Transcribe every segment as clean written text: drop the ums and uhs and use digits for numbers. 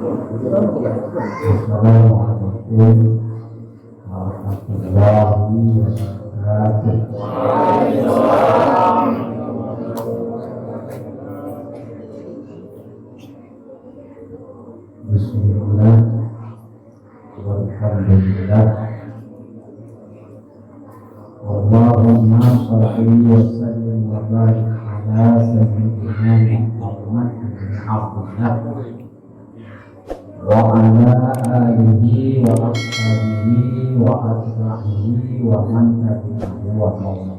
Assalamualaikum warahmatullahi wabarakatuh. Bismillah walhamdulillah Allahumma shalli wa sallim wa barik ala sayyidina Muhammad bin Abdullah wa ala alihi wa ashabihi wa atba'ihi wa man tabi'ahu wa tawalla.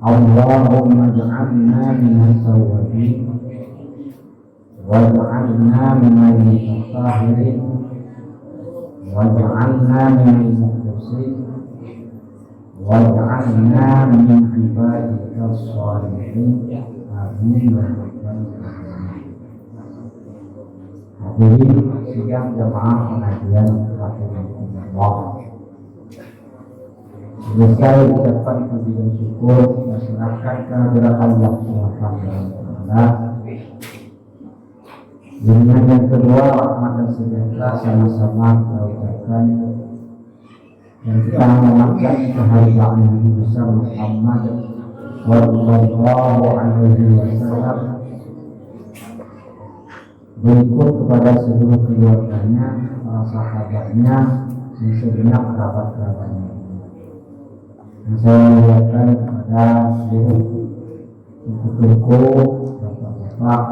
Allahumma ja'alna minas tawwabin waj'alna minal mutatahhirin waj'alna minal mukhlisin waj'alna min ibadikas shalihin. Amin ya rabbal alamin. Hadirin sidang jamaah pengajian rahimahullah. Selesai ucapan puji dan syukur diserahkan kehadirat Allah Subhanahu wa taala. Dengan yang kedua, rahmat dan sejahtera sama-sama kita ucapkan, dan kita mengucapkan keharibaan Nabi besar Muhammad sallallahu alaihi wasallam, berikut kepada seluruh keluarganya, para sahabatnya, dan segenap kerabat-kerabatnya. Dan saya mengucapkan kepada seluruh ibu-ibu, bapak-bapak,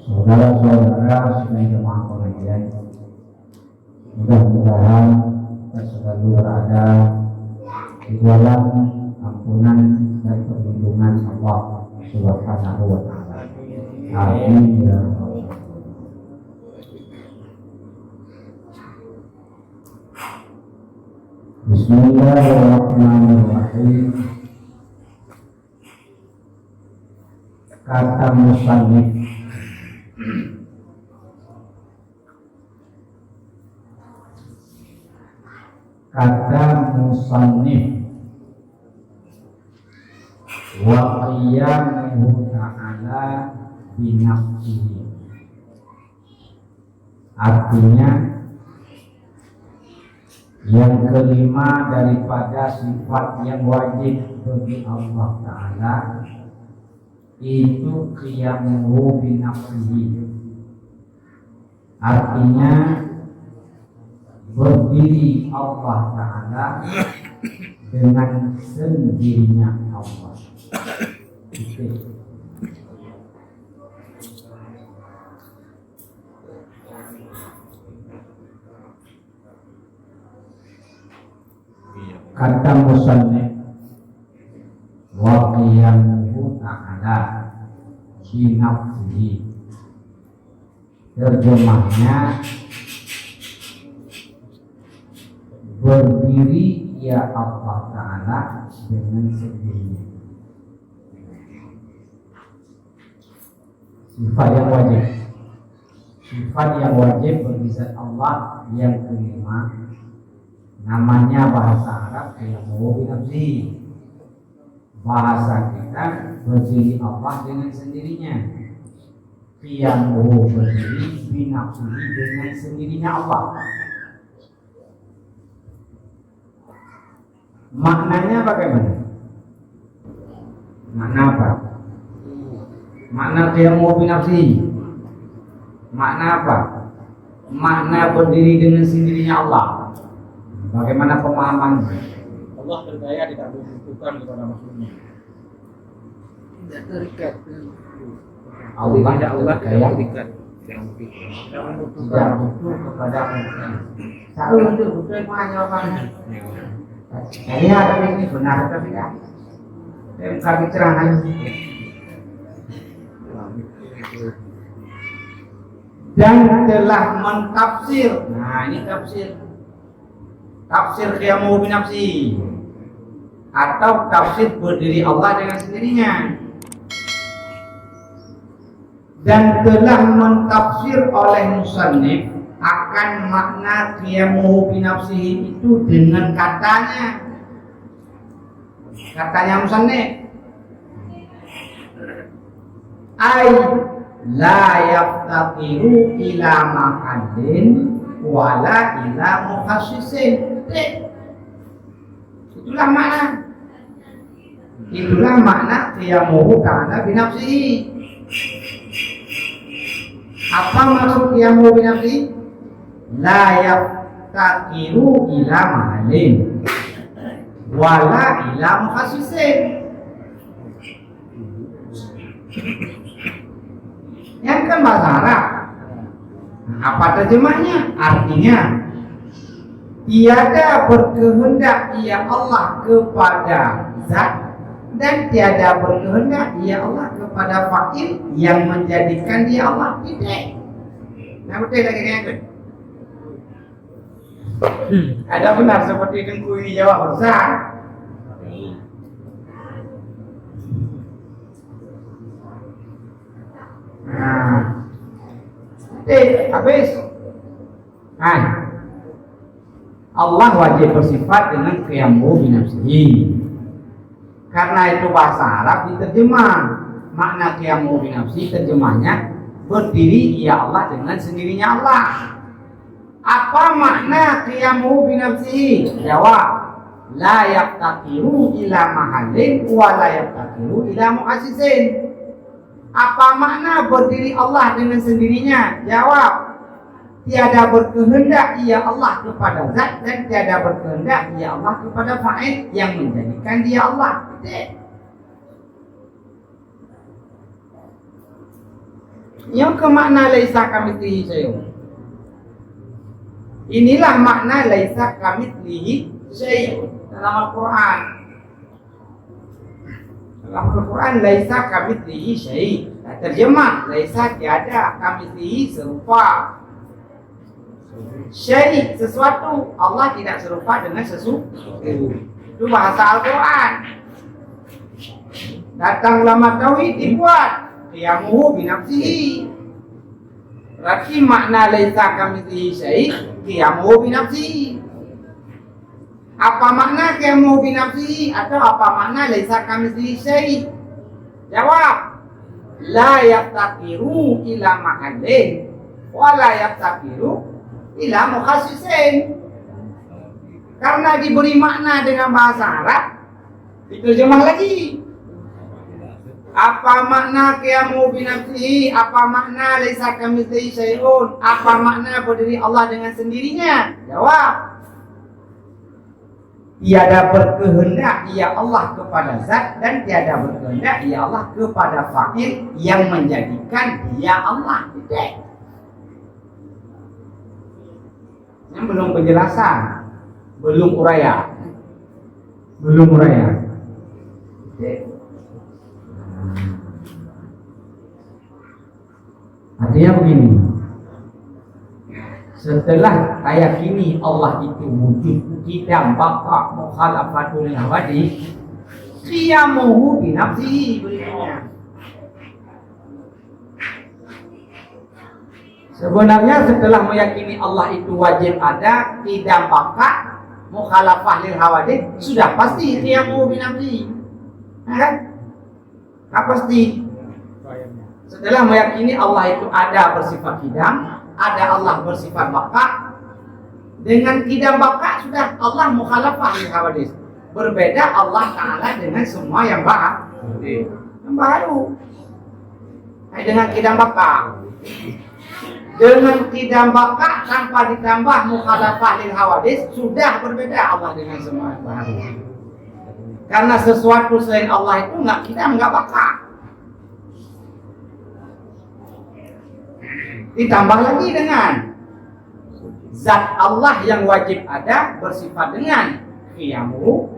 saudara-saudara sedang jemaah pengajian, mudah-mudahan kita selalu berada di dalam ampunan dan perlindungan Allah Subhanahu wa taala. Amin ya rabbal alamin. Bismillahirrahmanirrahim. Kata musannif, kata musannif wa qiyamuhu ta'ala binafsihi, artinya yang kelima daripada sifat yang wajib bagi Allah Ta'ala itu qiyamuhu binafsihi, artinya berdiri Allah Ta'ala dengan sendirinya Allah. Kata musannif wa qiyamuhu ta'ala binafsihi, terjemahnya berdiri ya Allah Ta'ala dengan sendirinya. Sifat yang wajib, sifat yang wajib bagi zat Allah yang kelima, namanya bahasa Arab qiyamuhu binafsihi. Bahasa kita berdiri Allah dengan sendirinya. Qiyamuhu berdiri binafsihi dengan sendirinya Allah. Maknanya bagaimana? Makna apa? Makna qiyamuhu binafsihi. Makna apa? Makna berdiri dengan sendirinya Allah. Bagaimana pemahaman? Allah berdaya tidak membutuhkan kepada makhluknya. Tidak terikat. Allah tidak berdaya terikat. Tidak butuh kepada makhluknya. Selalu butuh jawabannya. Ini ada ini benar atau tidak? Kami ceramah. Dan telah mentafsir. Nah ini tafsir. Tafsir qiyamuhu binafsihi atau tafsir berdiri Allah dengan sendirinya. Dan telah mentafsir oleh musannif akan makna qiyamuhu binafsihi itu dengan katanya musannif, ai la yaftaqiru ila mahallin wala ila mukhassisin. Itulah makna qiyamuhu kana binafsihi. Apa maksud qiyamuhu binafsihi? La yaftaqiru ila mahallin wala ila mukhassisin. Yang kan bahasa Arab. Apa terjemahnya? Artinya tiada berkehendak ia Allah kepada zat dan tiada berkehendak ia Allah kepada fa'il yang menjadikan dia Allah. Tidak. Nah betul lagi yang kedua. Ada benar seperti dengku ini jawab besar. Nah, habis. Nah, Allah wajib bersifat dengan qiyamuhu binafsihi. Karena itu bahasa Arab diterjemah. Makna qiyamuhu binafsihi terjemahnya berdiri ia Allah dengan sendirinya Allah. Apa makna qiyamuhu binafsihi? Jawab, la yaftaqiru ila mahallin wa la yaftaqiru ila mu'assisin. Apa makna berdiri Allah dengan sendirinya? Jawab, tiada berkehendak ia Allah kepada zat dan tiada berkehendak ia Allah kepada fa'il yang menjadikan dia Allah. Yang ke makna laisa kamitslihi syai'un. Inilah makna laisa kamitslihi syai'un dalam Al-Qur'an. Dalam Al-Quran laisa kamitslihi syai'. Terjemah laisa tiada, kamitslihi serupa. Syai' sesuatu, Allah tidak serupa dengan sesuatu. Itu bahasa Al-Quran. Datang ulama tauhid dibuat qiyamuhu binafsihi. Berarti makna laisa kamitslihi syai', qiyamuhu binafsihi. Apa makna qiyamuhu binafsihi atau apa makna laisa kamitslihi syai'? Jawab, la yaftaqiru ila mahallin wa la yaftaqiru ila mukhassisin. Karena diberi makna dengan bahasa Arab, diterjemah lagi. Apa makna qiyamuhu binafsihi? Apa makna laisa kamitslihi syai'un? Apa makna berdiri Allah dengan sendirinya? Jawab, tiada berkehendak ia Allah kepada zat dan tiada berkehendak ia Allah kepada fa'il yang menjadikan dia Allah. Tidak. Yang belum penjelasan, belum uraya. Tidak. Artinya begini. Setelah ayakini Allah itu wujud, tidak baqa, mukhalafatul hawadith, qiyamuhu binafsihi berikutnya. Sebenarnya setelah meyakini Allah itu wajib ada, tidak baqa, mukhalafah lil hawadith, sudah pasti qiyamuhu binafsihi. Kan? Pasti. Setelah meyakini Allah itu ada bersifat hidam, ada Allah bersifat baqa. Dengan kidam baqa sudah Allah mukhalafah lil hawadits. Berbeda Allah Ta'ala dengan semua yang baru. Dengan kidam baqa. Dengan kidam baqa tanpa ditambah mukhalafah lil hawadits sudah berbeda Allah dengan semua yang baru. Karena sesuatu selain Allah itu enggak kidam, enggak baqa. Ditambah lagi dengan zat Allah yang wajib ada bersifat dengan qiyamuhu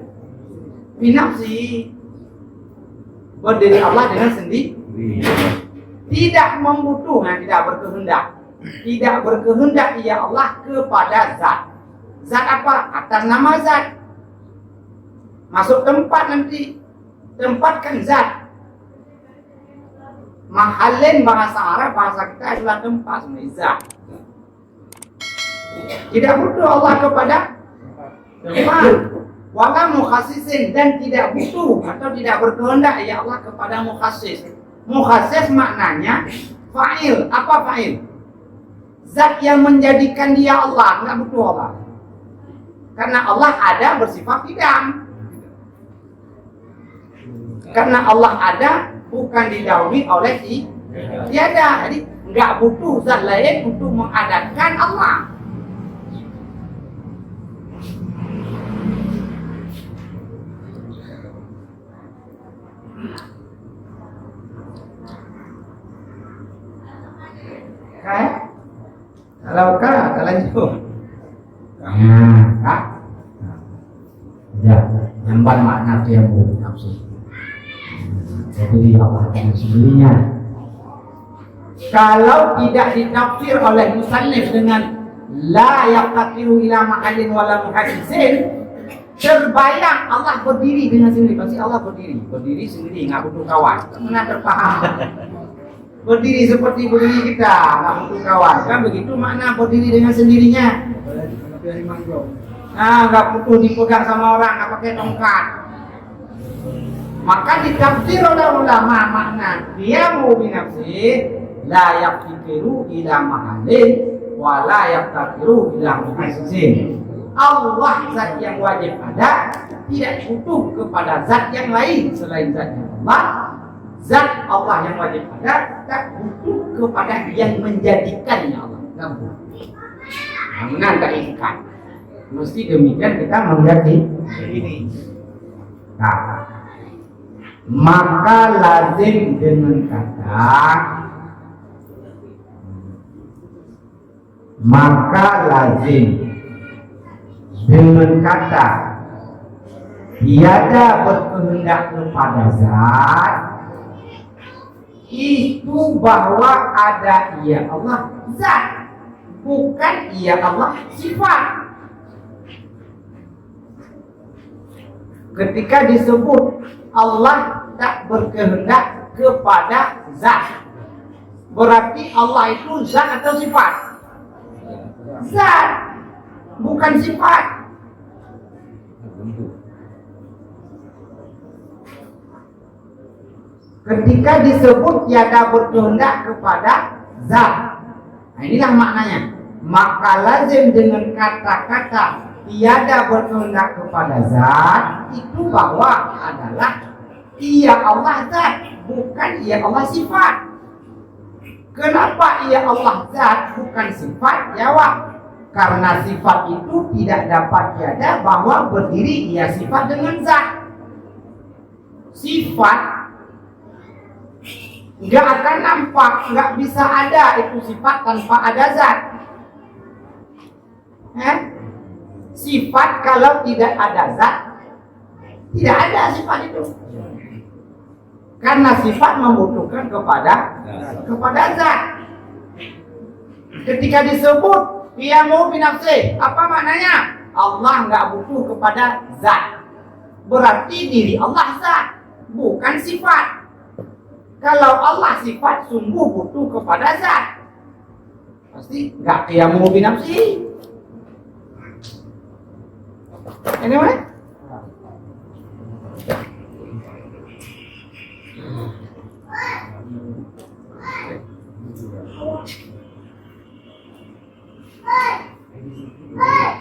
binafsihi. Berdiri Allah dengan sendiri. Tidak membutuhkan, tidak berkehendak. Tidak berkehendak ia Allah kepada zat. Zat apa? Atas nama zat. Masuk tempat nanti. Tempatkan zat. Mahallin bahasa Arab, bahasa kita adalah tempat zat. Tidak butuh Allah kepada tempat. Wala mukhassisin, dan tidak butuh atau tidak berkehendak ya Allah kepada mukhassis. Mukhassis maknanya Fa'il, apa fa'il? Zat yang menjadikan dia Allah, nggak butuh Allah. Karena Allah ada bersifat tidak. Karena Allah ada bukan didahului oleh tiada. Jadi nggak butuh zat lain untuk mengadakan Allah. Kayak kalau lanjut. Kak. Ya, nyamban makna itu yang nafsu. Jadi Allah dengan sendirinya. Kalau tidak ditafsir oleh musannif dengan la yaqtiru ila mahallin wala muhaddisin, terbayang Allah berdiri dengan sendiri. Pasti Allah berdiri sendiri, nggak butuh kawan. Mana terpaham? Berdiri seperti berdiri kita, nggak butuh kawan. Kan begitu makna berdiri dengan sendirinya. Nggak butuh dipegang sama orang, nggak pakai tongkat. Maka ditafsir oleh ulama makna dia mau binafsi la yaqtiru ila mahallin wa la yaqtiru ila muhaddisin. Allah zat yang wajib ada, tidak butuh kepada zat yang lain selain zatnya Allah. Zat Allah yang wajib ada, tak butuh kepada yang menjadikannya Allah. Nggak butuh. Nah, tak ikat. Mesti demikian kita melihat ini. Nah, maka lazim dengan kata tiada berkehendak kepada zat itu bahwa ada ia Allah zat, bukan ia Allah sifat. Ketika disebut Allah tak berkehendak kepada zat, berarti Allah itu zat atau sifat? Zat, bukan sifat. Ketika disebut tiada berkehendak kepada zat, nah inilah maknanya. Maka lazim dengan kata-kata tiada berkehendak kepada zat itu bahwa adalah ia Allah zat, bukan ia Allah sifat. Kenapa ia Allah zat bukan sifat? Jawab, karena sifat itu tidak dapat tiada bahwa berdiri ia sifat dengan zat. Sifat nggak akan nampak, nggak bisa ada itu sifat tanpa ada zat. Sifat kalau tidak ada zat, tidak ada sifat itu. Karena sifat membutuhkan kepada zat. Ketika disebut dia mau binafsi, apa maknanya? Allah nggak butuh kepada zat. Berarti diri Allah zat, bukan sifat. Kalau Allah sifat sungguh butuh kepada zat, pasti nggak dia mau binafsi. Ini mana?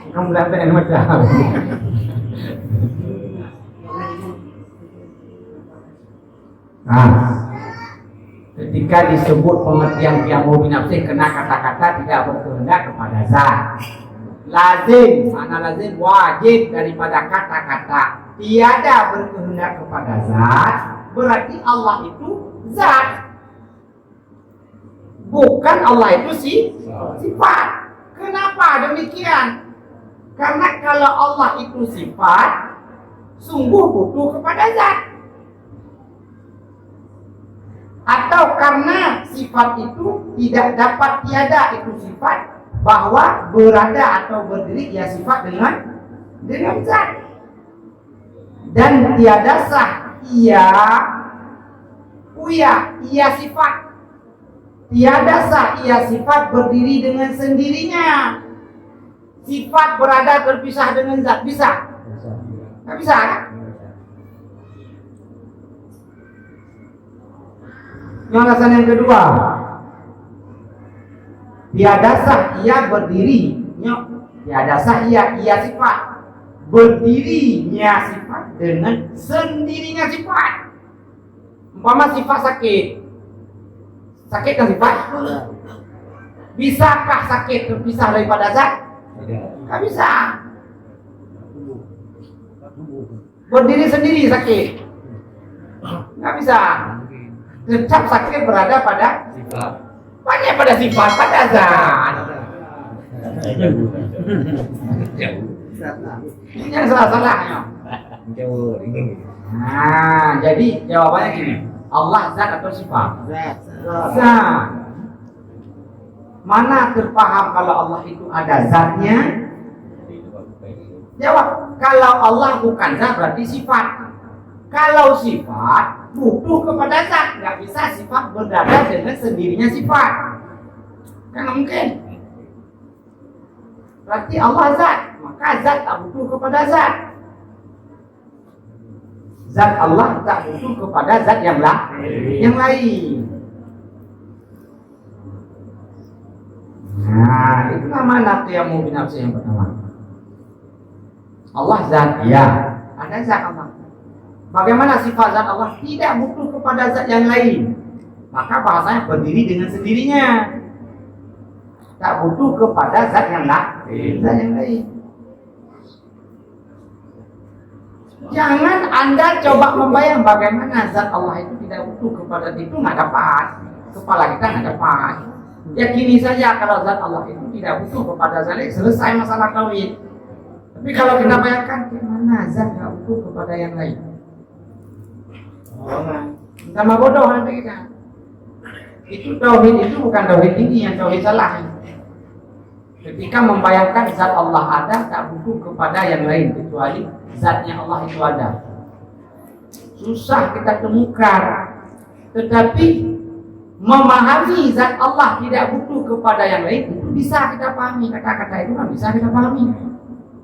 Kamu lihat yang macam. Ketika disebut pengertian qiyamu binafsi kena kata-kata tidak berkehendak kepada zat. Lazim, mana lazim wajib daripada kata-kata tiada berkehendak kepada zat, berarti Allah itu zat, bukan Allah itu sifat. Kenapa demikian? Karena kalau Allah itu sifat, sungguh butuh kepada zat. Atau karena sifat itu tidak dapat tiada itu sifat, bahwa berada atau berdiri ia sifat dengan zat. Dan tiada sah ia sifat. Tiada sah ia sifat berdiri dengan sendirinya. Sifat berada terpisah dengan zat, bisa? Nggak bisa kan? Yang alasan yang kedua, Tiada sah ia berdiri, tiada sah ia sifat. Berdirinya sifat dengan sendirinya sifat. Umpama sifat sakit. Sakit kan sifat? Bisakah sakit terpisah daripada zat? Tidak bisa. Berdiri sendiri sakit. Nggak bisa. Tetap sakit berada pada Sifat. banyak pada sifat, pada zat. Ini yang salah-salahnya. Nah, jadi jawabannya gini. Allah zat atau sifat? Zat. Mana terpaham kalau Allah itu ada zatnya? Jawab, kalau Allah bukan zat berarti sifat. Kalau sifat butuh kepada zat, nggak bisa sifat berdada dengan sendirinya sifat. Kan nggak mungkin. Berarti Allah zat, maka zat tak butuh kepada zat. Zat Allah tak butuh kepada zat yang lain. Nah, itu namanya qiyamu binafsi yang pertama. Allah zat, ya, ada zat Allah. Bagaimana sifat zat Allah? Tidak butuh kepada zat yang lain. Maka bahasanya berdiri dengan sendirinya. Tak butuh kepada zat yang lain. Jangan Anda coba membayang bagaimana zat Allah itu tidak butuh kepada itu, nggak dapat. Kepala kita nggak dapat. Yakini saja kalau zat Allah itu tidak butuh kepada zat lain, selesai masalah tauhid. Tapi kalau kita bayangkan gimana zat nggak butuh kepada yang lain, sama bodoh nanti kita. Itu tauhid itu bukan tauhid ini, yang tauhid salah. Ketika membayangkan zat Allah ada tak butuh kepada yang lain kecuali zatnya Allah itu ada. Susah kita temukan. Tetapi memahami zat Allah tidak butuh kepada yang lain itu bisa kita pahami. Kata-kata itu kan bisa kita pahami.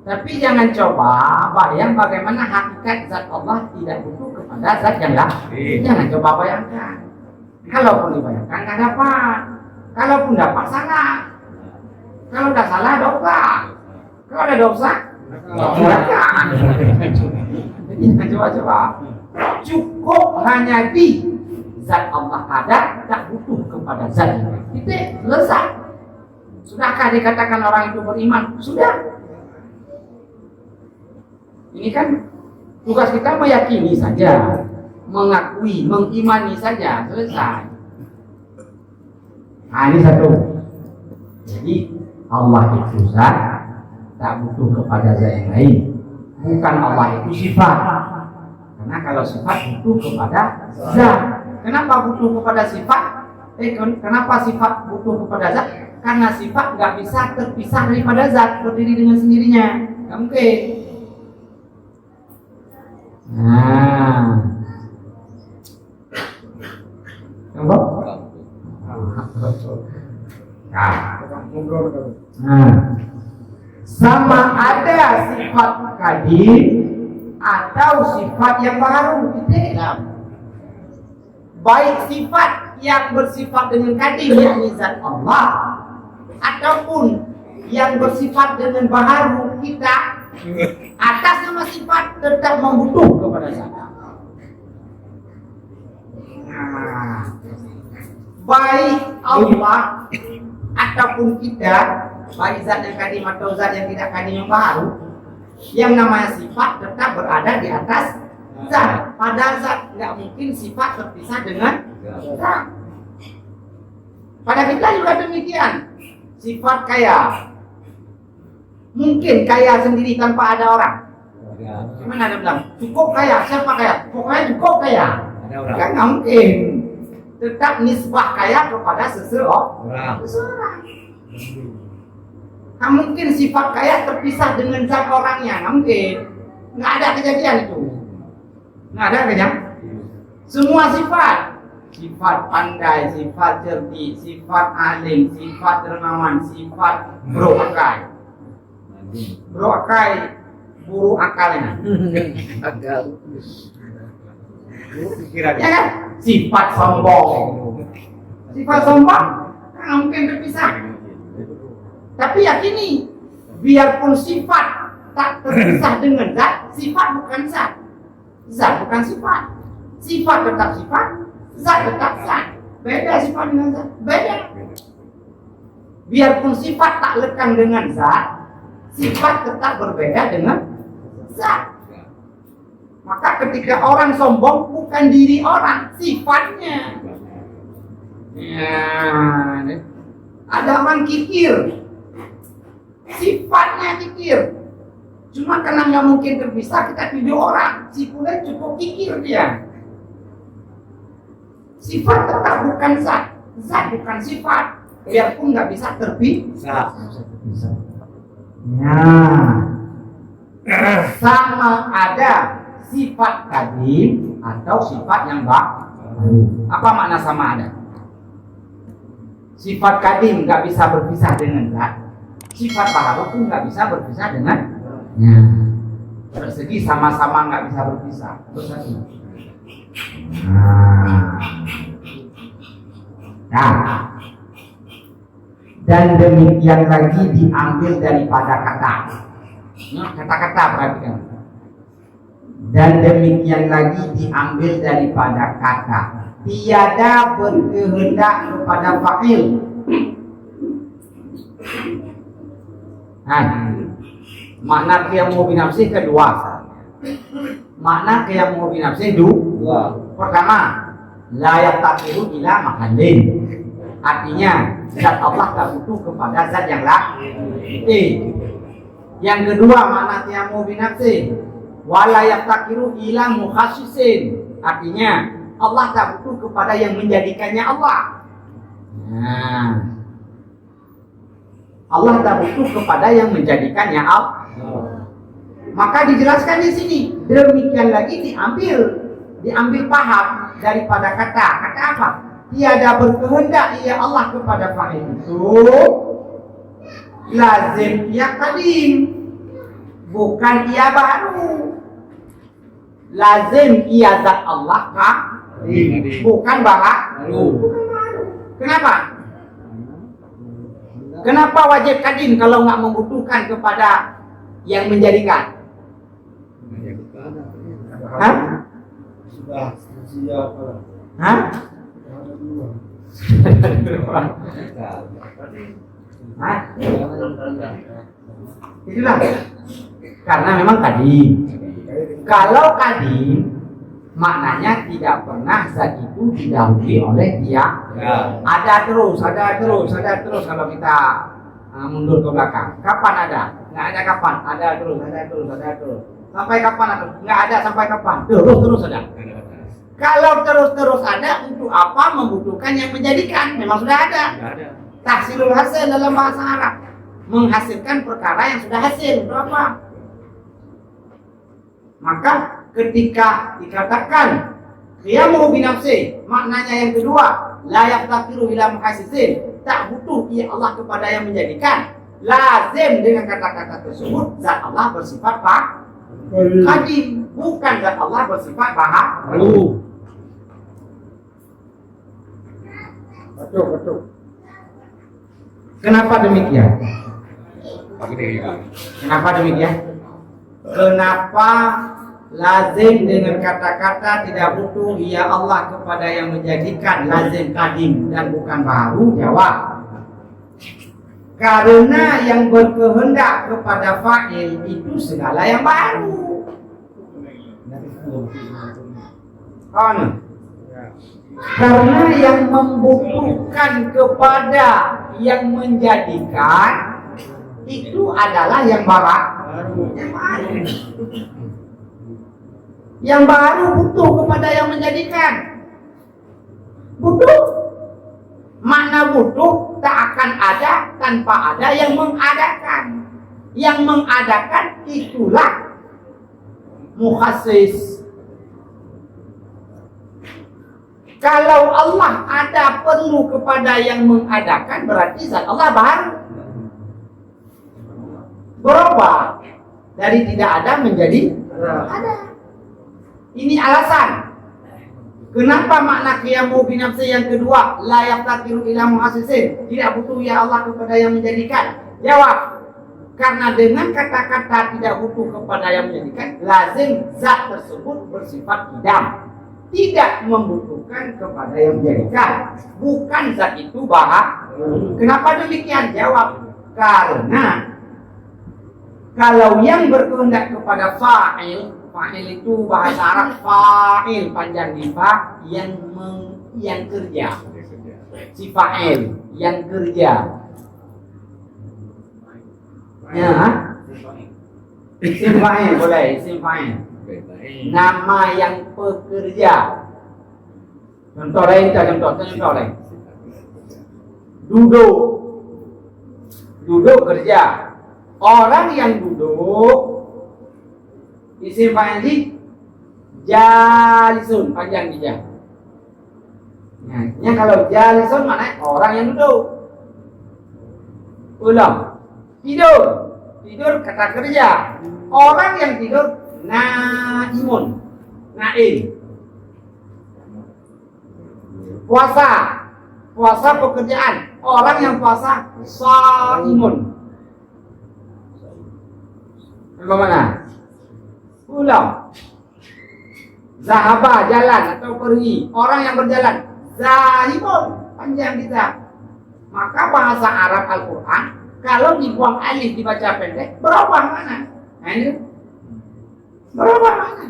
Tapi jangan coba bayang bagaimana hakikat zat Allah tidak butuh kepada zat yang lain. Jangan coba bayangkan. Kalaupun dibayangkan nggak dapat. Kalaupun dapat salah. Kalau udah salah dosa. Kalau ada dosa, mulakan. Jadi coba-coba. Cukup hanya di zat Allah ada, tak butuh kepada zat yang lain. Itu selesai. Sudahkah dikatakan orang itu beriman? Sudah. Ini kan tugas kita meyakini saja, mengakui, mengimani saja, selesai. Nah, ini satu. Jadi Allah itu zat, tak butuh kepada zat yang lain. Bukan Allah itu sifat. Karena kalau sifat butuh kepada zat. Kenapa butuh kepada sifat? Kenapa sifat butuh kepada zat? Karena sifat nggak bisa terpisah daripada zat, berdiri dengan sendirinya. Nggak mungkin. Nah, coba. Nah, sama ada sifat kadim atau sifat yang baru. Tidak. Baik sifat yang bersifat dengan kadim yakni zat Allah, ataupun yang bersifat dengan baharu kita atas nama sifat tetap membutuh kepada zat. Nah, baik Allah ataupun kita, baik zat yang kadim atau zat yang tidak kadim yang baharu, yang namanya sifat tetap berada di atas zat. Pada zat nggak mungkin sifat terpisah dengan zat. Pada kita juga demikian. Sifat kaya mungkin kaya sendiri tanpa ada orang. Gimana ada bilang cukup kaya? Siapa kaya? Pokoknya cukup kaya. Kan nggak mungkin. Tetap nisbah kaya kepada seseorang. Nggak mungkin sifat kaya terpisah dengan zat orangnya. Nggak mungkin. Nggak ada kejadian itu. Nggak ada kejadian. Semua sifat. Sifat pandai, sifat cerdik, sifat alim, sifat dermawan, sifat berokai. Berokai, buru akalnya. Akal. Ya kan? Sifat sombong. Sifat sombong nggak mungkin terpisah. Tapi yakini, biarpun sifat tak terpisah dengan zat, sifat bukan zat. Zat bukan sifat. Sifat tetap sifat, zat tetap zat. Beda sifat dengan zat, beda. Biarpun sifat tak lekang dengan zat, sifat tetap berbeda dengan zat. Maka ketika orang sombong, bukan diri orang, sifatnya. Ya, ada orang kikir, sifatnya kikir. Cuma karena nggak mungkin terpisah, kita tuduh orang, si pula cukup kikir dia. Sifat tetap bukan zat, zat bukan sifat. Biarpun nggak bisa terpisah. Ya, sama ada sifat kadim atau sifat yang baru. Apa makna sama ada? Sifat kadim nggak bisa berpisah dengan zat. Sifat baru pun nggak bisa berpisah dengan. Ya. Persegi sama-sama nggak bisa berpisah. Terus satu. Nah. Dan demikian lagi diambil daripada kata. Kata-kata perhatikan. Dan demikian lagi diambil daripada kata. Tiada berkehendak kepada fa'il. Nah, makna qiyamu binafsi kedua. Makna qiyamu binafsi dua. Pertama, la yaqtaqiru ila mahallin. Artinya zat Allah tak butuh kepada zat yang lain. Yang kedua, makna qiyamu binafsi wala yaqtaqiru ila mukhassisin. Artinya Allah tak butuh kepada yang menjadikannya Allah. Nah, Allah tak butuh kepada yang menjadikannya Allah. Maka dijelaskan di sini. Demikian lagi diambil paham daripada kata. Kata apa? Tiada berkehendak ia Allah kepada fa'il itu lazim ia qadim, bukan ia baru. Lazim ia zat Allah qadim, bukan baru. Kenapa? Kenapa wajib kadim kalau nggak membutuhkan kepada yang menjadikan? Hah? Sudah siap. Hah? Hah? Itulah. Karena memang kadim. Kalau kadim, maknanya tidak pernah zat itu didahului oleh dia. Ya. Ada terus kalau kita mundur ke belakang. Kapan ada? Nggak ada kapan. Ada terus. Sampai kapan ada? Nggak ada sampai kapan. Terus ada. Kalau terus ada, untuk apa membutuhkan yang menjadikan? Memang sudah ada. Tahsilul hasil dalam bahasa Arab, menghasilkan perkara yang sudah hasil. Untuk apa? Maka ketika dikatakan qiyamu binafsi, maknanya yang kedua, la yaqtaqiru ila muhassisin, tak butuh ia Allah kepada yang menjadikan. Lazim dengan kata-kata tersebut zat Allah bersifat qadim, bukan zat Allah bersifat baru. Betul. Kenapa demikian? Kenapa lazim dengan kata-kata tidak butuh ia Allah kepada yang menjadikan, lazim qadim dan bukan baru? Jawab. Karena yang berkehendak kepada fa'il itu segala yang baru. Karena yang membutuhkan kepada yang menjadikan itu adalah yang baru. Yang baru butuh kepada yang menjadikan. Butuh. Makna butuh tak akan ada tanpa ada yang mengadakan. Yang mengadakan itulah mukhassis. Kalau Allah ada perlu kepada yang mengadakan, berarti zat Allah baru. Berubah dari tidak ada menjadi ada. Ini alasan kenapa makna qiyamu binafsi yang kedua, la yaqtaqiru ila muhassisin, tidak butuh ya Allah kepada yang menjadikan. Jawab. Karena dengan kata-kata tidak butuh kepada yang menjadikan, lazim zat tersebut bersifat idam, tidak membutuhkan kepada yang menjadikan. Bukan zat itu bahak. Kenapa demikian? Jawab. Karena kalau yang berkehendak kepada fa'il itu bahasa Arab fa'il panjang di fa yang kerja. Si fa'il yang kerja. Ya, isim fa'il boleh, isim fa'il. Nama yang pekerja. Contoh lain, contoh lain. Duduk kerja. Orang yang duduk isim fa'il jalisun panjang dia. Nah, kalau jalisun maknanya orang yang duduk. Ulang. Tidur kata kerja. Orang yang tidur naimun. Puasa pekerjaan. Orang yang puasa shaimun. Bagaimana? Ulang. Zahaba jalan atau pergi. Orang yang berjalan zahibun panjang kita. Maka bahasa Arab Al-Quran kalau dibuang alif dibaca pendek berubah mana? Ini berubah mana?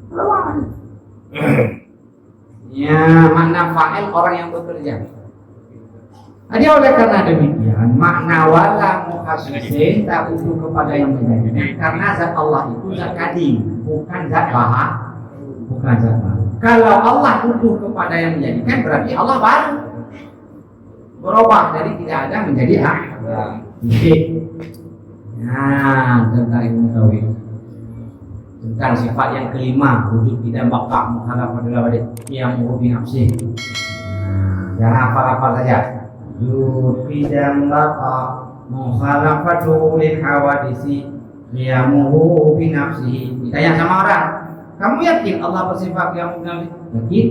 Berubah mana? Ya, makna fa'il orang yang bekerja. Jadi oleh karena demikian makna wala mukhasisin tak utuh kepada yang menjadikan, karena zat Allah itu zat kadim, bukan zat bahak, bukan zat bahak. Kalau Allah utuh kepada yang menjadikan berarti Allah baru berubah dari tidak ada menjadi ada. Nah, tentang ilmu tauhid, tentang sifat yang kelima, wujud tidak baqa mukhalafah adalah yang mubi nafsi. Jangan hafal-hafal saja. Wujud tidak baqa mukhalafatu lil hawadisi qiyamuhu bi nafsihi. Ditanya sama orang, kamu yakin Allah bersifat qiyamuhu bi nafsihi? Yakin.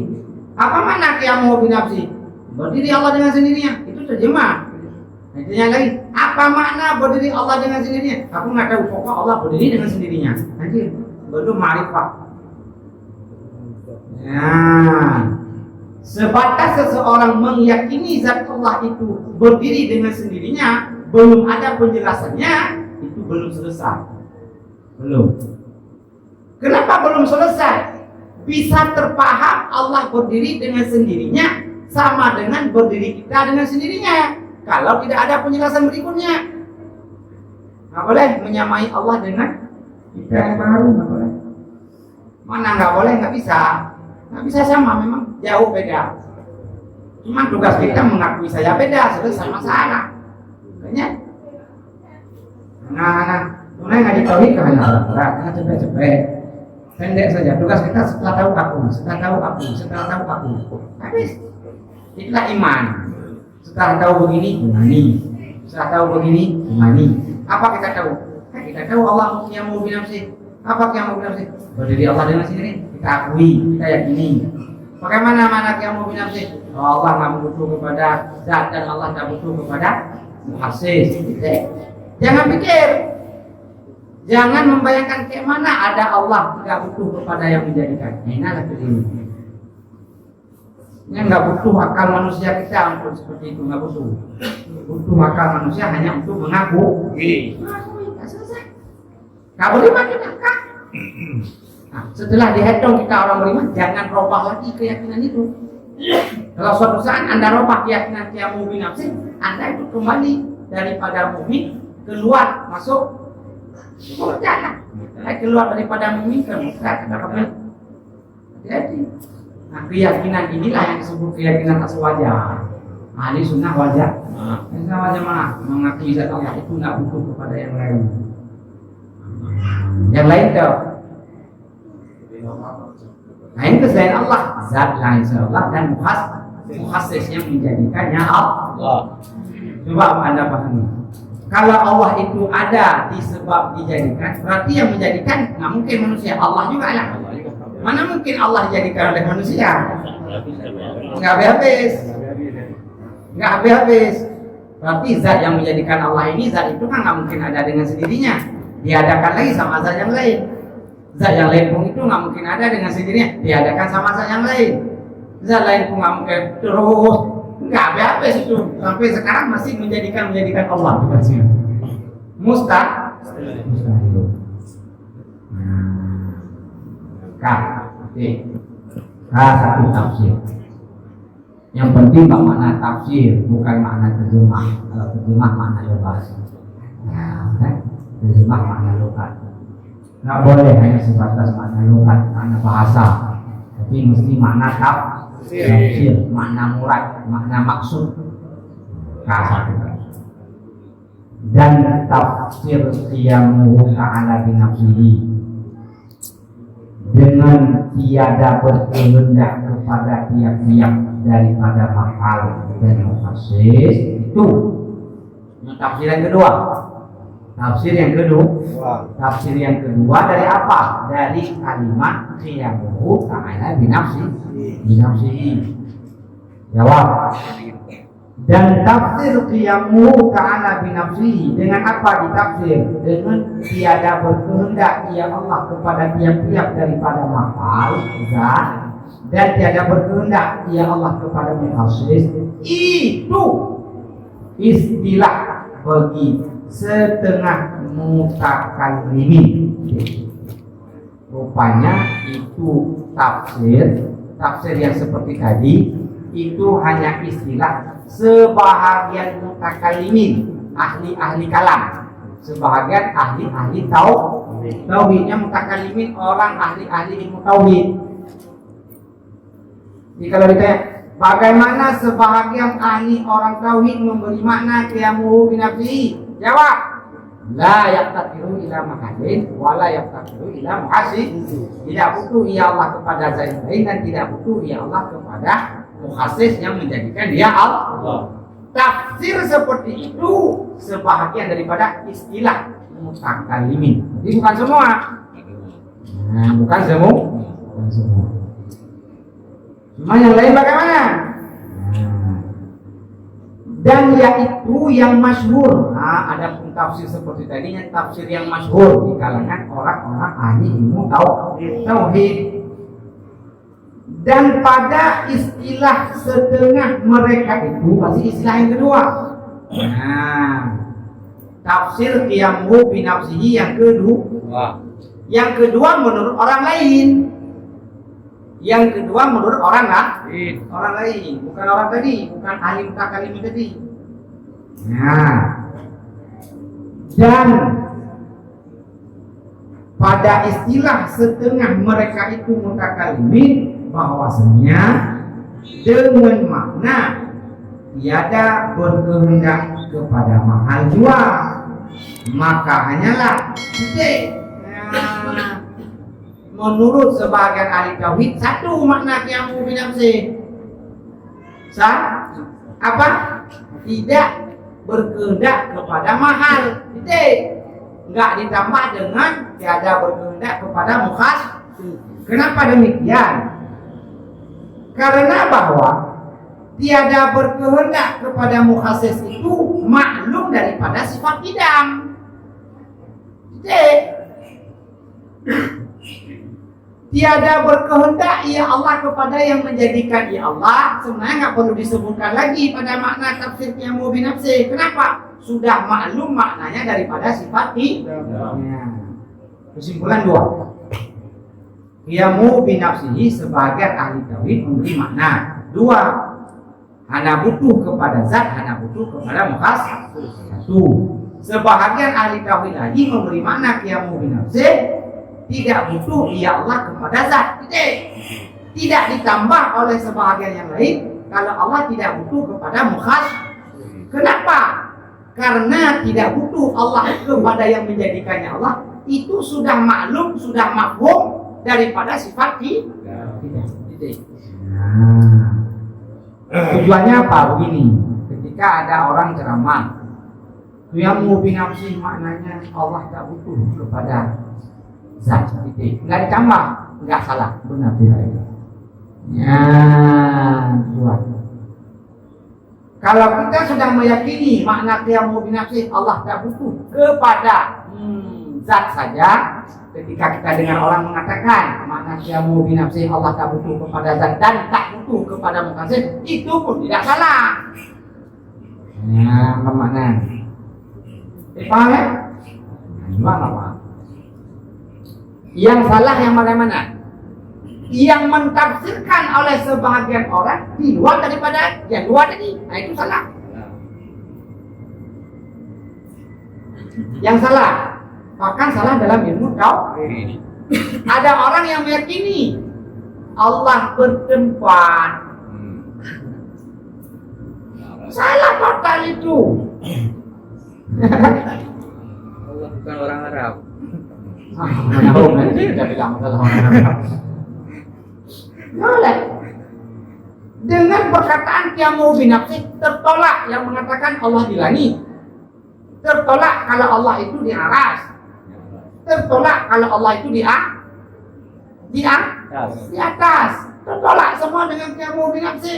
Apa makna qiyamuhu bi nafsihi? Berdiri Allah dengan sendirinya. Itu terjemah. Nantinya lagi, apa makna berdiri Allah dengan sendirinya? Aku nggak tahu, pokok Allah berdiri dengan sendirinya. Nanti belum ma'rifah. Nah, sebatas seseorang meyakini zat Allah itu berdiri dengan sendirinya, belum ada penjelasannya, itu belum selesai. Belum. Kenapa belum selesai? Bisa terpaham Allah berdiri dengan sendirinya sama dengan berdiri kita dengan sendirinya. Kalau tidak ada penjelasan berikutnya, nggak boleh menyamai Allah dengan kita yang baru, nggak boleh. Mana nggak boleh, nggak bisa sama, memang jauh beda. Cuma tugas kita mengakui saja beda, selesai masalah. Makanya, mulai nggak ditahui karena berat, karena cepet-cepet, pendek saja. Tugas kita setelah tahu aku, habis. Itulah iman. Setelah tahu begini, imani. Setelah tahu begini, imani. Apa kita tahu? Kita tahu Allah yang mau binafsi. Apa yang mau binafsi? Berdiri Allah dengan sendiri. Kita akui, kita yakini. Bagaimana mana yang mau binafsi? Allah nggak butuh kepada zat dan Allah nggak butuh kepada muhasis. Jangan pikir. Jangan membayangkan kayak mana ada Allah nggak butuh kepada yang menjadikan. Inilah keliru. Yang nggak butuh akal manusia kita untuk seperti itu, nggak butuh. Butuh akal manusia hanya untuk mengaku. Nggak selesai. Nggak beriman kita kan? Nah, setelah dihitung kita orang beriman, jangan robah lagi keyakinan itu. Kalau suatu saat Anda robah keyakinan qiyamuhu bi nafsi, Anda itu kembali daripada mukmin keluar masuk surga. Keluar daripada mukmin ke neraka. Jadi nah, keyakinan inilah yang disebut keyakinan aswajah. Ahli sunnah wajah. Sunnah wajah mana? Mengakui zat Allah itu nggak butuh kepada yang lain. Yang lain tuh. Lain ke selain Allah, zat lain selain Allah dan mukhassis yang menjadikannya Allah. Coba Anda pahami. Kalau Allah itu ada disebab dijadikan, berarti yang menjadikan nggak mungkin manusia. Allah juga lah. Mana mungkin Allah dijadikan oleh manusia? Nggak habis-habis. Berarti zat yang menjadikan Allah ini, zat itu kan nggak mungkin ada dengan sendirinya. Diadakan lagi sama zat yang lain. Zat yang lain pun itu nggak mungkin ada dengan sendirinya. Diadakan sama zat yang lain. Zat lain pun nggak mungkin terus. Nggak habis itu. Sampai sekarang masih menjadikan Allah. Mustahil. Satu tafsir. Yang penting makna tafsir, bukan makna terjemah. Kalau terjemah makna loghat. Terjemah makna loghat. Nggak boleh hanya sebatas makna loghat, makna bahasa. Tapi mesti makna tafsir, makna murad, makna maksud. Satu. Dan tafsir qiyamuhu ta'ala binafsihi, dengan tiada berkehendak kepada tiap-tiap daripada mahal dan mukhasis. Itu tafsir yang kedua. Tafsir yang kedua dari apa? Dari kalimat qiyamuhu ta'ala binafsihi. Jawab. Dan tafsir qiyamuhu ta'ala binafsihi, dengan apa ditafsir? Dengan tiada berkehendak ya Allah kepada tiap-tiap daripada mahal dan tiada berkehendak ya Allah kepada mukhasis. Itu istilah bagi setengah mutakallimin. Rupanya itu tafsir yang seperti tadi itu hanya istilah sebahagian mutakallimin, ahli kalam, sebahagian ahli tauhidnya mutakallimin, orang ahli ilmu tauhid. Jadi kalau ditanya bagaimana sebahagian ahli orang tauhid memberi makna qiyamuhu binafsihi, jawab la yaftakiru ila mahallin wa la yaftakiru ila muhassis. Tidak butuh ia Allah kepada zat lain dan tidak butuh ia Allah kepada mukhasis yang menjadikan dia Allah. Tafsir seperti itu sebahagian daripada istilah mutakallimin. Jadi bukan semua. Bukan semua. Cuma yang lain bagaimana? Dan yaitu yang masyhur. Ada pun tafsir seperti tadi, yang tafsir yang masyhur di kalangan orang-orang ahli ilmu tauhid. Dan pada istilah setengah mereka itu masih istilah yang kedua. Tafsir qiyamuhu binafsihi yang kedua. Yang kedua menurut orang lain. Yang kedua menurut orang lain, bukan orang tadi, bukan ahli mutakallimin tadi. Dan pada istilah setengah mereka itu mutakallimin, bahwasanya dengan makna tiada berkehendak kepada mahal jual, maka hanyalah menurut sebagian ahli tauhid satu makna qiyamuhu binafsihi. Apa? Tidak berkehendak kepada mahal. Enggak ditambah dengan tiada berkehendak kepada mukhasis. Kenapa demikian? Karena bahwa tiada berkehendak kepada mukhasis itu maklum daripada sifat idam. Tiada berkehendak ya Allah kepada yang menjadikan ya Allah, sebenarnya nggak perlu disebutkan lagi pada makna tafsir qiyamuhu binafsihi. Kenapa? Sudah maklum maknanya daripada sifat idam. Kesimpulan 2. Qiyamuhu binafsihi sebagian ahli tauhid memberi makna 2. Hana butuh kepada zat, hana butuh kepada mukhasis. 1. Sebahagian ahli tauhid lagi memberi makna qiyamuhu binafsihi tidak butuh ya Allah kepada zat. Tidak ditambah oleh sebahagian yang lain kalau Allah tidak butuh kepada mukhasis. Kenapa? Karena tidak butuh Allah kepada yang menjadikannya Allah, itu sudah maklum, sudah mafhum daripada sifat tidak. Tujuannya apa? Begini, ketika ada orang ceramah, qiyamuhu binafsihi maknanya Allah tak butuh kepada zat, nggak ditambah, nggak salah, benar tidak itu? Buat. Kalau kita sudah meyakini makna qiyamu binafsi, Allah tak butuh kepada zat saja. Ketika kita dengar orang mengatakan makna qiyamu binafsi, Allah tak butuh kepada zat dan tak butuh kepada mukhassis, itu pun tidak salah. Ya, makna. Paham ya? Gimana Pak? Yang salah yang mana-mana? Yang mentafsirkan oleh sebahagian orang di luar daripada yang luar tadi, nah itu salah. Yang salah, bahkan salah dalam ilmu tauhid. Ada orang yang meyakini Allah bertempat. Salah total itu. Allah bukan orang Arab. Nanti kita bilang masalah orang Arab. Boleh. Dengan perkataan qiyamu binafsi tertolak yang mengatakan Allah di langit. Tertolak kalau Allah itu di aras. Tertolak kalau Allah itu di atas. Tertolak semua dengan qiyamu binafsi.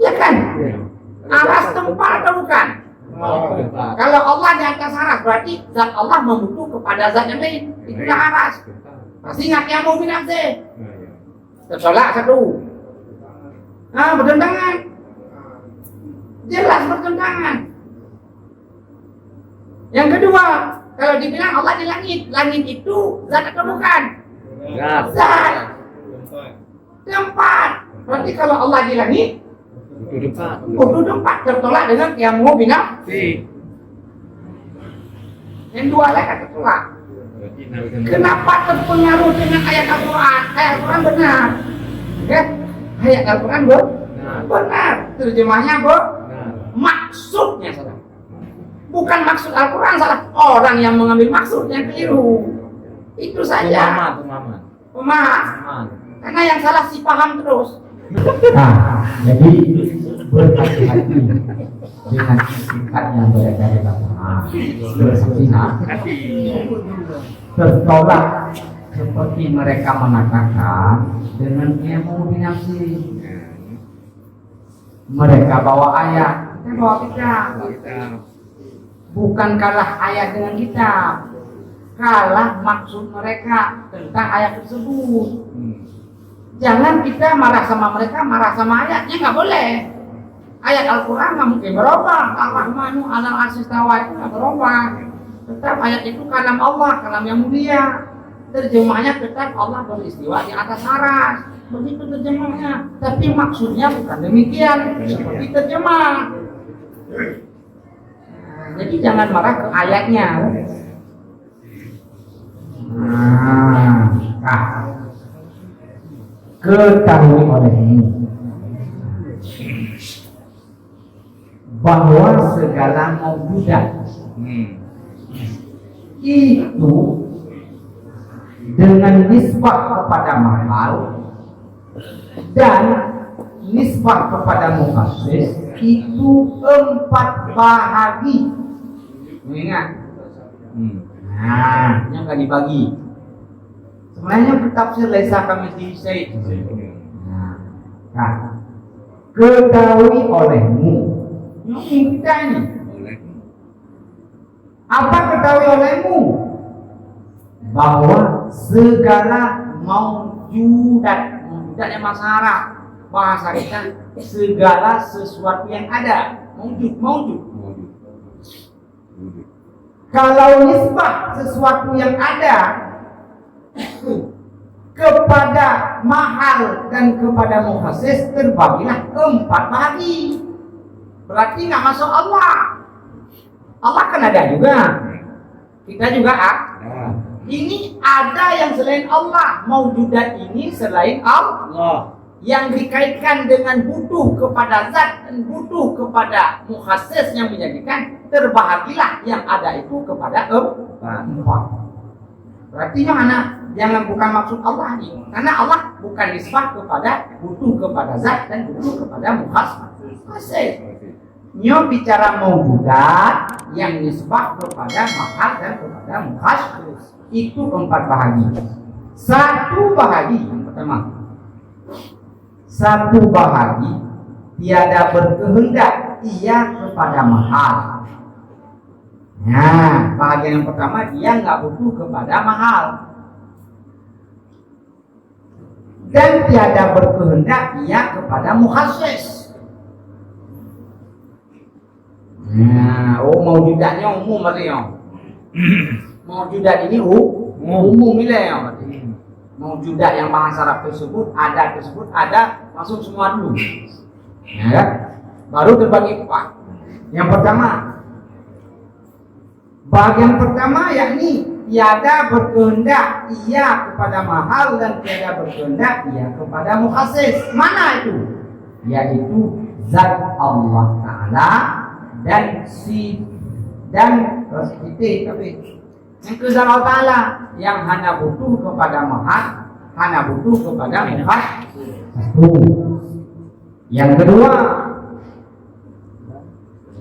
Ya kan? Aras tempat atau bukan? Kalau Allah di atas aras berarti zat Allah membutuh kepada zat yang lain. Itulah aras. Pasti ingat qiyamu binafsi. Tertolak satu. Nah, bertentangan. Jelas bertentangan. Yang kedua, kalau dibilang Allah di langit itu zat atau bukan? Zat. Tempat. Berarti kalau Allah di langit butuh tempat, tertolak dengan qiyamu binafsi. Yang dua lagi tertolak. Kenapa terpengaruh dengan ayat Al-Quran? Ayat Al-Quran benar. Ya? Ayat Al-Quran benar. Terjemahnya maksudnya salah. Bukan maksud Al-Quran salah. Orang yang mengambil maksudnya keliru. Itu saja. Pemahaman. Karena yang salah si paham terus. Nah, jadi berhati-hati dengan singkat yang berada di belakang. Berhati-hati tertolak seperti mereka mengatakan dengan qiyamu binafsi. Mereka bawa ayat, kita bawa kitab. Bukan kalah ayat dengan kitab, kalah maksud mereka tentang ayat tersebut. Jangan kita marah sama mereka, marah sama ayatnya, nggak boleh. Ayat Al-Quran nggak mungkin berubah. Ar-Rahmanu 'alal 'arsy istawa itu nggak berubah. Tetap ayat itu kalam Allah, kalam yang mulia. Terjemahnya tetap Allah beristiwa di atas aras. Begitu terjemahnya. Tapi maksudnya bukan demikian. Seperti terjemah. Jadi jangan marah ke ayatnya. Ketahui olehmu bahwa segala maujudat itu dengan nisbah kepada mahal dan nisbah kepada mukhassis itu 4 bahagi. Ingat. Nah, yang nggak dibagi. Sebenarnya tafsir laisa kamitslihi syai'. Nah, ketahui olehmu. Ini kita ini. Apa ketahui olehmu? Bahwa segala Maujudat yang masyarakat bahasa kita segala sesuatu yang ada. Maujud. kalau nisbah sesuatu yang ada kepada mahal dan kepada mukhassis terbagilah 4 bahagi. Berarti nggak masuk Allah. Allah kan ada juga. Kita juga ini ada yang selain Allah. Maujudat ini selain Allah. Yang dikaitkan dengan butuh kepada zat dan butuh kepada mukhassis yang menjadikan terbahagilah yang ada itu kepada 4. Berarti yang mana? Jangan bukan maksud Allah ini. Karena Allah bukan nisbah kepada butuh kepada zat dan butuh kepada mukhassis. Nyo bicara maujudat yang nisbah kepada mahal dan kepada mukhassis. Itu 4 bahagi. 1 bahagi yang pertama. Satu bahagi tiada berkehendak ia kepada mahal. Nah, bahagian yang pertama dia nggak butuh kepada mahal. Dan tiada berkehendak ia kepada mukhassis. Nah, maujudatnya umum artinya. Maujudat ini umum nilai ya. Maujudat yang bahasa Arab tersebut ada langsung semua dulu. Ya, baru terbagi empat. Yang pertama, bagian pertama yakni tiada berkehendak ia kepada mahal dan tiada berkehendak ia kepada mukhassis. Mana itu? Yaitu zat Allah Ta'ala dan yang ke zat Allah Ta'ala yang hanya butuh kepada mahal, hanya butuh kepada mukhassis. Satu. Yang kedua,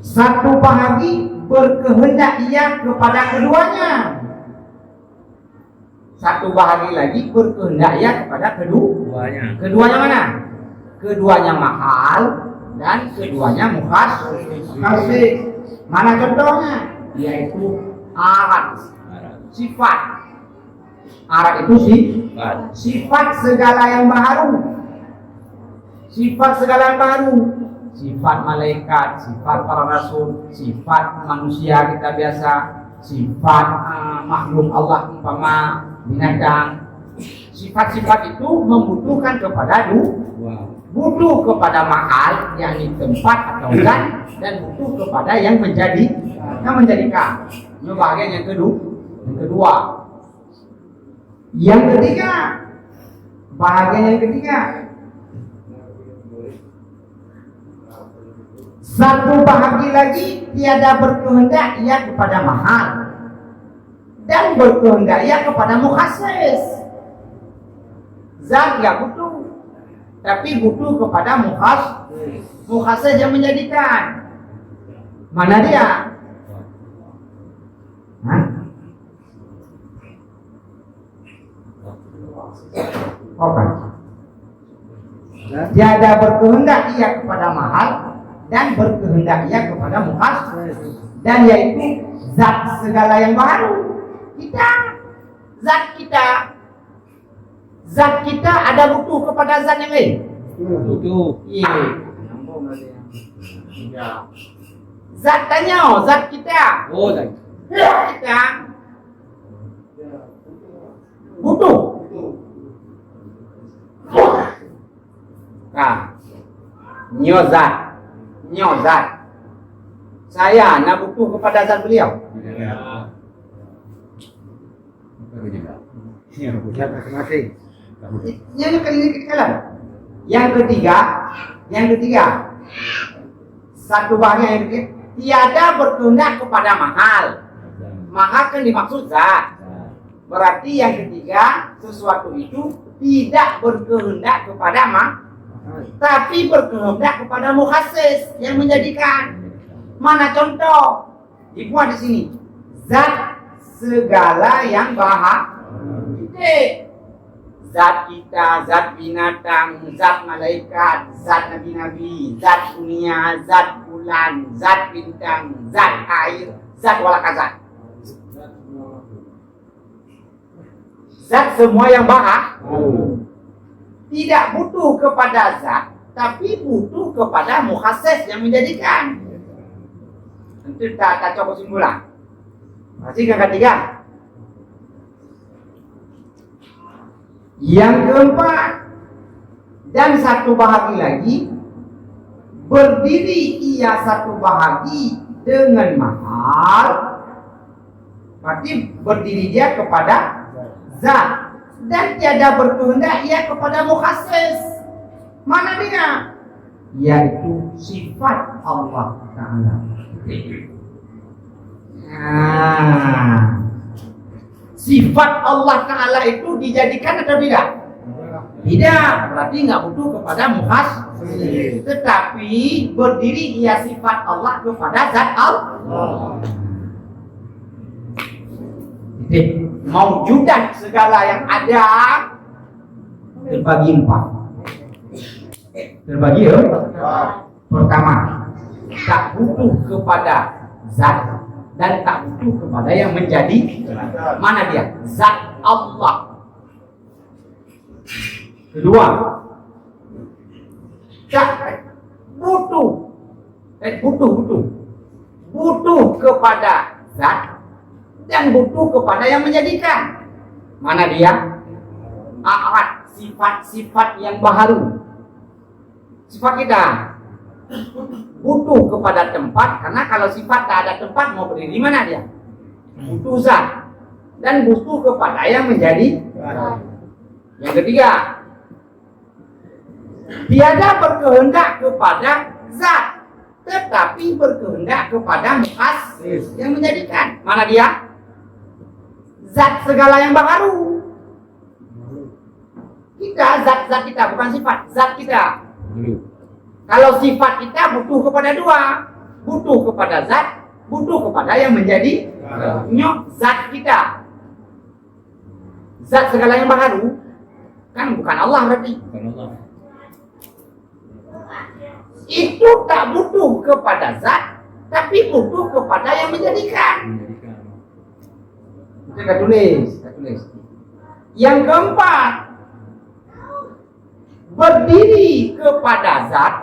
satu bahagi berkehendak ia kepada keduanya. Satu bahagi lagi berkehendak ia kepada keduanya. Keduanya mana? Keduanya mahal dan keduanya mukhassis. Mana contohnya? Yaitu arat, sifat. Arat itu sifat segala yang baru. Sifat segala yang baru. Sifat malaikat, sifat para rasul, sifat manusia kita biasa, sifat makhluk Allah umpama binatang. Sifat-sifat itu membutuhkan kepada butuh kepada mahal, yakni tempat atau zat, dan butuh kepada yang menjadikan. Ini bagian yang kedua. Yang ketiga, bagian yang ketiga, satu bahagi lagi tiada berkehendak ia kepada mahal dan berkehendak ia kepada mukhassis. Zat ya butuh, tapi butuh kepada mukhassis yang menjadikan. Mana dia? Oke. Tiada berkehendak ia kepada mahal dan berkehendak ia kepada mukhassis, dan yaitu zat segala yang baru. Zat kita ada butuh kepada zat yang lain. Butuh. Iya. Zat tanya, zat kita. Oh, zat kita butuh. Nah, nyozat. Saya nak butuh kepada zat beliau. Yang ketiga, satu bahagian yang ketiga, tiada berkehendak kepada mahal. Mahal kan dimaksud zat. Berarti yang ketiga, sesuatu itu tidak berkehendak kepada tapi berkehendak kepada mukhassis yang menjadikan. Mana contoh? Dibuat di sini. Zat segala yang zat kita, zat binatang, zat malaikat, zat nabi-nabi, zat dunia, zat bulan, zat bintang, zat air, zat walakazat. Zat semua yang tidak butuh kepada zat, tapi butuh kepada mukhassis yang menjadikan. Tentu tak cocok kesimpulan. Masih yang ketiga. Yang keempat, dan satu bahagi lagi, berdiri ia satu bahagi dengan mahal, berarti berdiri dia kepada zat, dan tiada berkehendak ia kepada mukhassis. Mana dia? Yaitu sifat Allah Ta'ala. Sifat Allah Ta'ala itu dijadikan atau tidak? Tidak, berarti nggak butuh kepada mukhassis. Tetapi berdiri ia sifat Allah kepada zat Allah. Maujudat segala yang ada terbagi empat. Terbagi ya. Pertama, tak butuh kepada zat dan tak butuh kepada yang menjadi. Mana dia? Zat Allah. Kedua, tak butuh kepada zat dan butuh kepada yang menjadikan. Mana dia? Ahad, sifat-sifat yang baharu. Sifat kita butuh kepada tempat, karena kalau sifat tak ada tempat mau berdiri di mana dia? Butuh zat dan butuh kepada yang menjadi. Yang ketiga, tiada berkehendak kepada zat, tetapi berkehendak kepada mukhasis yang menjadikan. Mana dia? Zat segala yang baharu. Kita, zat-zat kita, bukan sifat, zat kita. Kalau sifat kita butuh kepada dua, butuh kepada zat, butuh kepada yang menjadi zat kita. Zat segala yang baharu kan bukan Allah berarti. Itu tak butuh kepada zat, tapi butuh kepada yang menjadikan. Kita tulis. Yang keempat, berdiri kepada zat.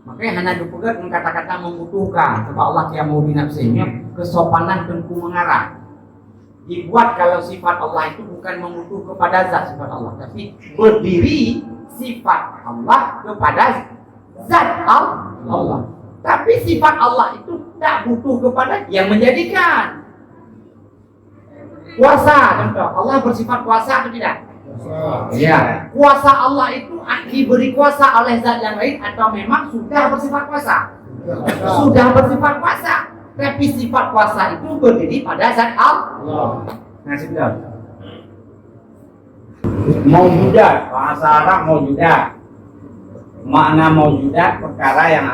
Makanya hanya dipegat dengan kata-kata membutuhkan. Sebab Allah yang mau binafsinya kesopanan tengku mengarah. Dibuat kalau sifat Allah itu bukan membutuh kepada zat sifat Allah, tapi berdiri sifat Allah kepada zat Allah. Tapi sifat Allah itu tak butuh kepada yang menjadikan. Kuasa, contoh, Allah bersifat kuasa atau tidak? Ya, kuasa Allah itu diberi kuasa oleh zat yang lain atau memang sudah bersifat kuasa? Sudah bersifat kuasa, tapi sifat kuasa itu berdiri pada zat Allah. Nah, sudah. Maujudat, bahasa Arab maujudat. Makna maujudat perkara yang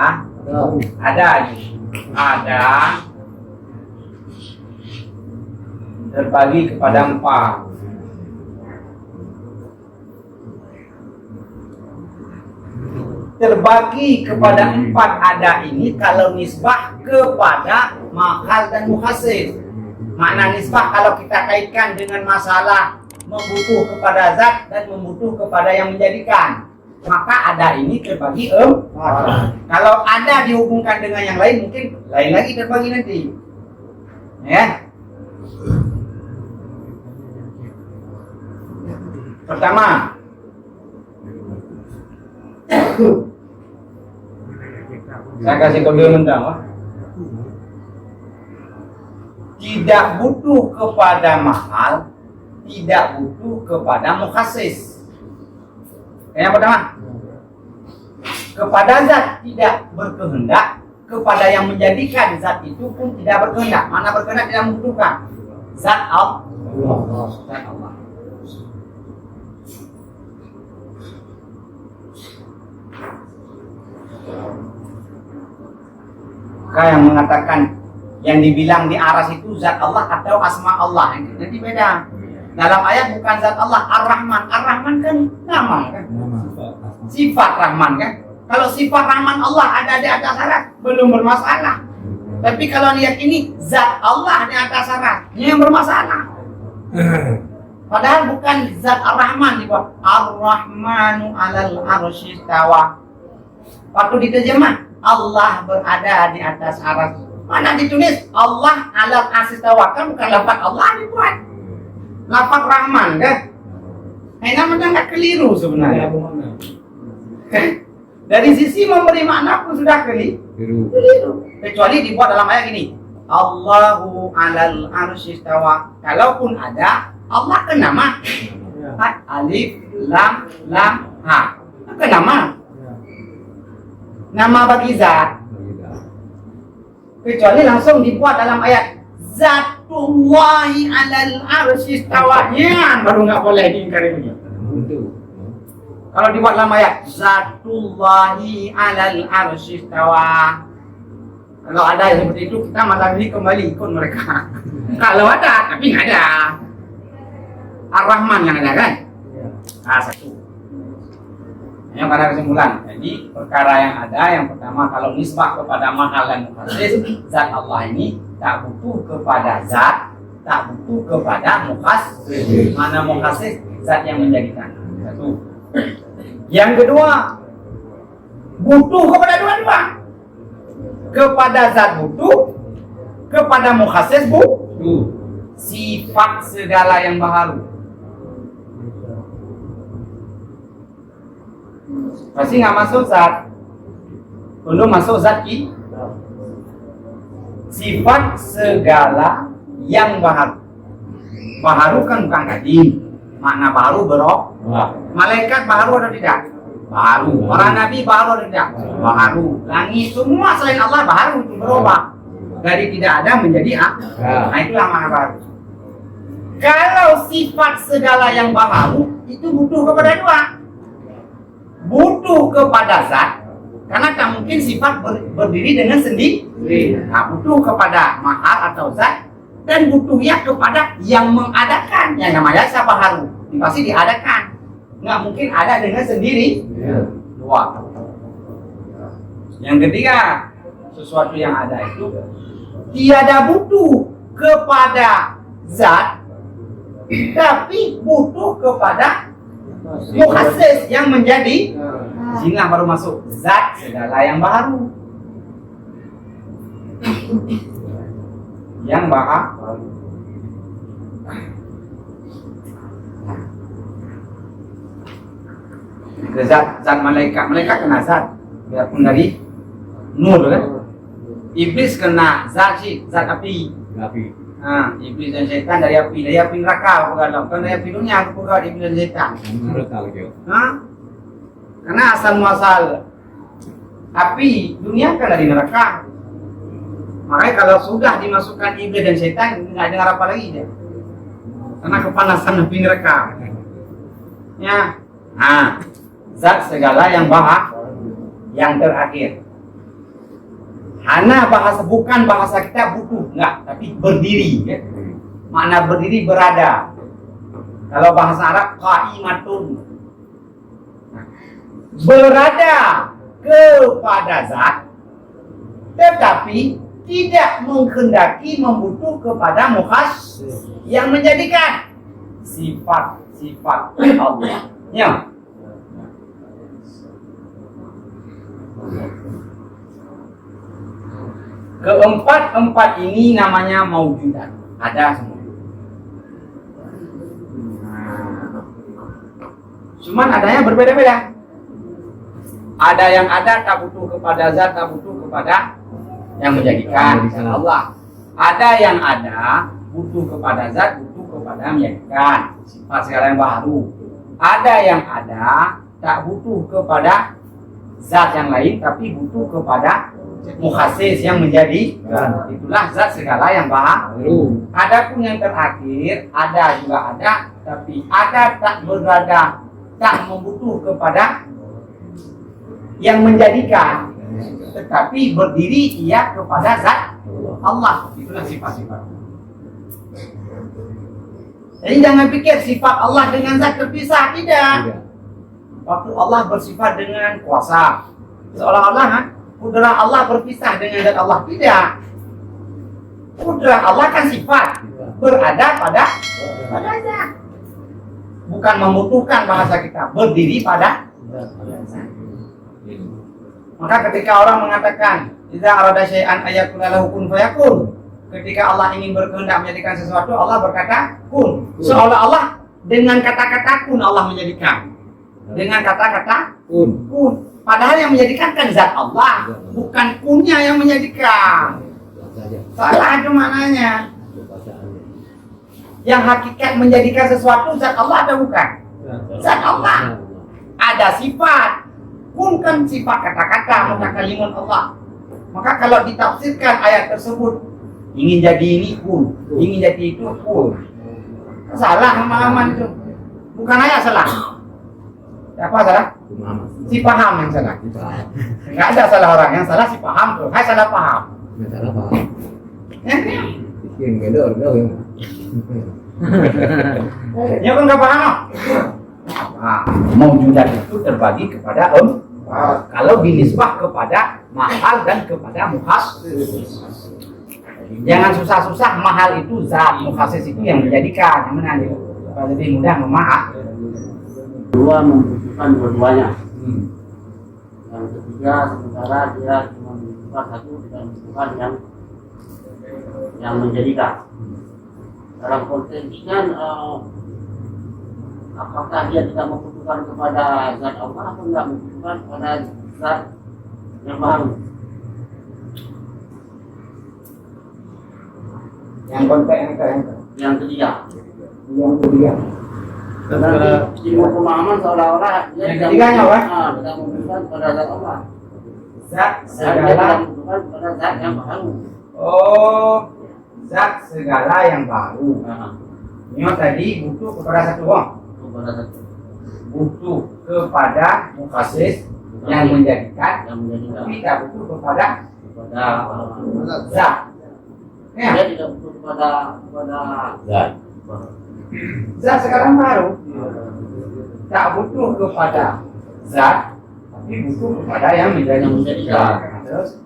ada terbagi kepada 4. Terbagi kepada 4 ada ini kalau nisbah kepada mahal dan mukhasis. Makna nisbah kalau kita kaitkan dengan masalah membutuh kepada zat dan membutuh kepada yang menjadikan, maka ada ini terbagi 4. Kalau ada dihubungkan dengan yang lain mungkin lain lagi terbagi nanti. Ya. Pertama, saya kasih kode mentah. Tidak butuh kepada mahal, tidak butuh kepada mukhasis. Yang pertama, kepada zat tidak berkehendak, kepada yang menjadikan zat itu pun tidak berkehendak. Mana berkehendak tidak membutuhkan. Zat Allah. Zat Allah. Yang mengatakan yang dibilang di aras itu zat Allah atau asma Allah, nanti beda. Dalam ayat bukan zat Allah, Ar-Rahman. Ar-Rahman kan nama kan? Sifat Rahman kan? Kalau sifat Rahman Allah ada di atas aras belum bermasalah. Tapi kalau lihat ini zat Allah di atas aras, ini yang bermasalah. Padahal bukan zat Ar-Rahman, Ar-Rahmanu 'alal 'arsy istawa. Waktu diterjemah Allah berada di atas aras. Mana ditulis Allah 'alal 'arsy istawa? Kan bukan lafaz Allah dibuat. Lafaz Rahman kan? Namanya nggak keliru sebenarnya. Dari sisi memberi makna pun sudah keliru. Kecuali dibuat dalam ayat ini. Allahu 'alal 'arsy istawa. Kalaupun ada Allah ke nama. Alif lam ha. Ke nama. Nama bagi zat. Kecuali langsung dibuat dalam ayat Zatullahi 'alal 'arsy istawa. Ya, baru nggak boleh diingkari begini. Kalau dibuat dalam ayat Zatullahi 'alal 'arsy istawa. Kalau ada yang seperti itu, kita malam ini kembali ikut mereka. Kalau ada, tapi nggak ada. Ar-Rahman yang ada kan? Satu. Yang pada kesimpulan. Jadi perkara yang ada yang pertama kalau nisbah kepada mahal dan mukhasis, zat Allah ini tak butuh kepada zat, tak butuh kepada mukhasis. Mana mukhasis? Zat yang menjadikan. Satu. Yang kedua, butuh kepada dua-dua. Kepada zat butuh, kepada mukhasis butuh. Sifat segala yang baharu. Pasti nggak masuk zat. Belum masuk zat ki. Sifat segala yang baharu. Baharu kan bukan kadim. Makna baru berubah. Malaikat baru atau tidak? Baru. Para nabi baru atau tidak? Baru. Langit semua selain Allah baru berubah. Dari tidak ada menjadi ada. Nah itulah makna baru. Kalau sifat segala yang baharu itu butuh kepada dua. Butuh kepada zat, karena tak mungkin sifat berdiri dengan sendiri. Nah, butuh kepada mahal atau zat, dan butuhnya kepada yang mengadakan. Yang namanya siapa baharu, pasti diadakan. Nggak mungkin ada dengan sendiri. Dua. Yang ketiga, sesuatu yang ada itu tiada butuh kepada zat, tapi butuh kepada mukhasis yang menjadi. Sinilah baru masuk zat segala yang baru. Yang baharu. Zat malaikat kena zat, biarpun dari nur kan. Iblis kena zat api. Nah, iblis dan setan dari api neraka pegadang. Bukan dari api dunia pegadang iblis dan setan. Nah, karena asal muasal api dunia kan dari neraka. Makanya kalau sudah dimasukkan iblis dan setan nggak dengar apa lagi dia. Karena kepanasan api neraka. Ya, nah, zat segala yang yang terakhir. Hana bahasa bukan bahasa kita butuh, enggak, tapi berdiri ya. Makna berdiri berada. Kalau bahasa Arab qaimatun. Berada kepada zat tetapi tidak menghendaki membutuh kepada mukhasis yang menjadikan sifat Allah. Ya. Keempat ini namanya maujudat. Ada semua. Cuman adanya berbeda-beda. Ada yang ada tak butuh kepada zat, tak butuh kepada yang menjadikan Allah. Ada yang ada butuh kepada zat, butuh kepada yang menjadikan. Sifat segala yang baru. Ada yang ada tak butuh kepada zat yang lain, tapi butuh kepada mukhasis yang menjadi. Itulah zat segala yang baru. Adapun yang terakhir ada juga ada, tapi ada tak berada, tak membutuh kepada yang menjadikan, tetapi berdiri ia kepada zat Allah. Itulah sifat-sifat. Jadi jangan pikir sifat Allah dengan zat terpisah, tidak. Waktu Allah bersifat dengan kuasa, seolah-olah kudrah Allah berpisah dengan zat Allah. Tidak. Kudrah Allah kan sifat, berada pada zat. Bukan membutuhkan bahasa kita, berdiri pada zat. Maka ketika orang mengatakan idza arada syai'an ayakuna lahu kun fayakun, ketika Allah ingin berkehendak menjadikan sesuatu, Allah berkata kun. Seolah-olah dengan kata-kata kun Allah menjadikan. Dengan kata-kata kun. Padahal yang menjadikan kan zat Allah, bukan kunnya yang menjadikan. Salah itu maknanya. Yang hakikat menjadikan sesuatu zat Allah atau bukan? Zat Allah. Ada sifat. Kun kan sifat kata-kata, maka kalimat Allah. Maka kalau ditafsirkan ayat tersebut, ingin jadi ini kun, ingin jadi itu kun. Salah pemahaman itu. Bukan ayat salah. Siapa salah? Si paham yang salah. Enggak ada salah orang, yang salah si paham tuh. Hai salah paham. Salah paham. Yang Ya kan nggak paham. Maujudat itu terbagi kepada kalau dinisbah kepada mahal dan kepada mukhassis. Jangan susah-susah, mahal itu zat, mukhassis itu yang menjadikan. Yang mana itu? Lebih mudah memaham. Dua membutuhkan dua-duanya. Yang ketiga sementara dia cuma membutuhkan satu, tidak membutuhkan yang menjadikan. Dalam konteks ini kan apakah dia tidak membutuhkan kepada zat Allah atau tidak membutuhkan kepada zat yang baru? Yang konteks Yang ketiga. yang ketiga. Nanti ilmu pemahaman seolah-olah dia Yang tidak ketiganya apa? tidak membutuhkan kepada zat Allah. Zat Dan dia segala. tidak membutuhkan kepada zat yang baru. Oh, zat segala yang baru. Nah, Nyo tadi butuh kepada satu orang. kepada satu Butuh kepada mukhassis yang menjadikan, yang menjadikan tidak butuh kepada kepada zat. Ya, dia tidak butuh kepada zat. zat sekarang baru. Tak butuh kepada zat, tapi butuh kepada yang menjadikan. Terus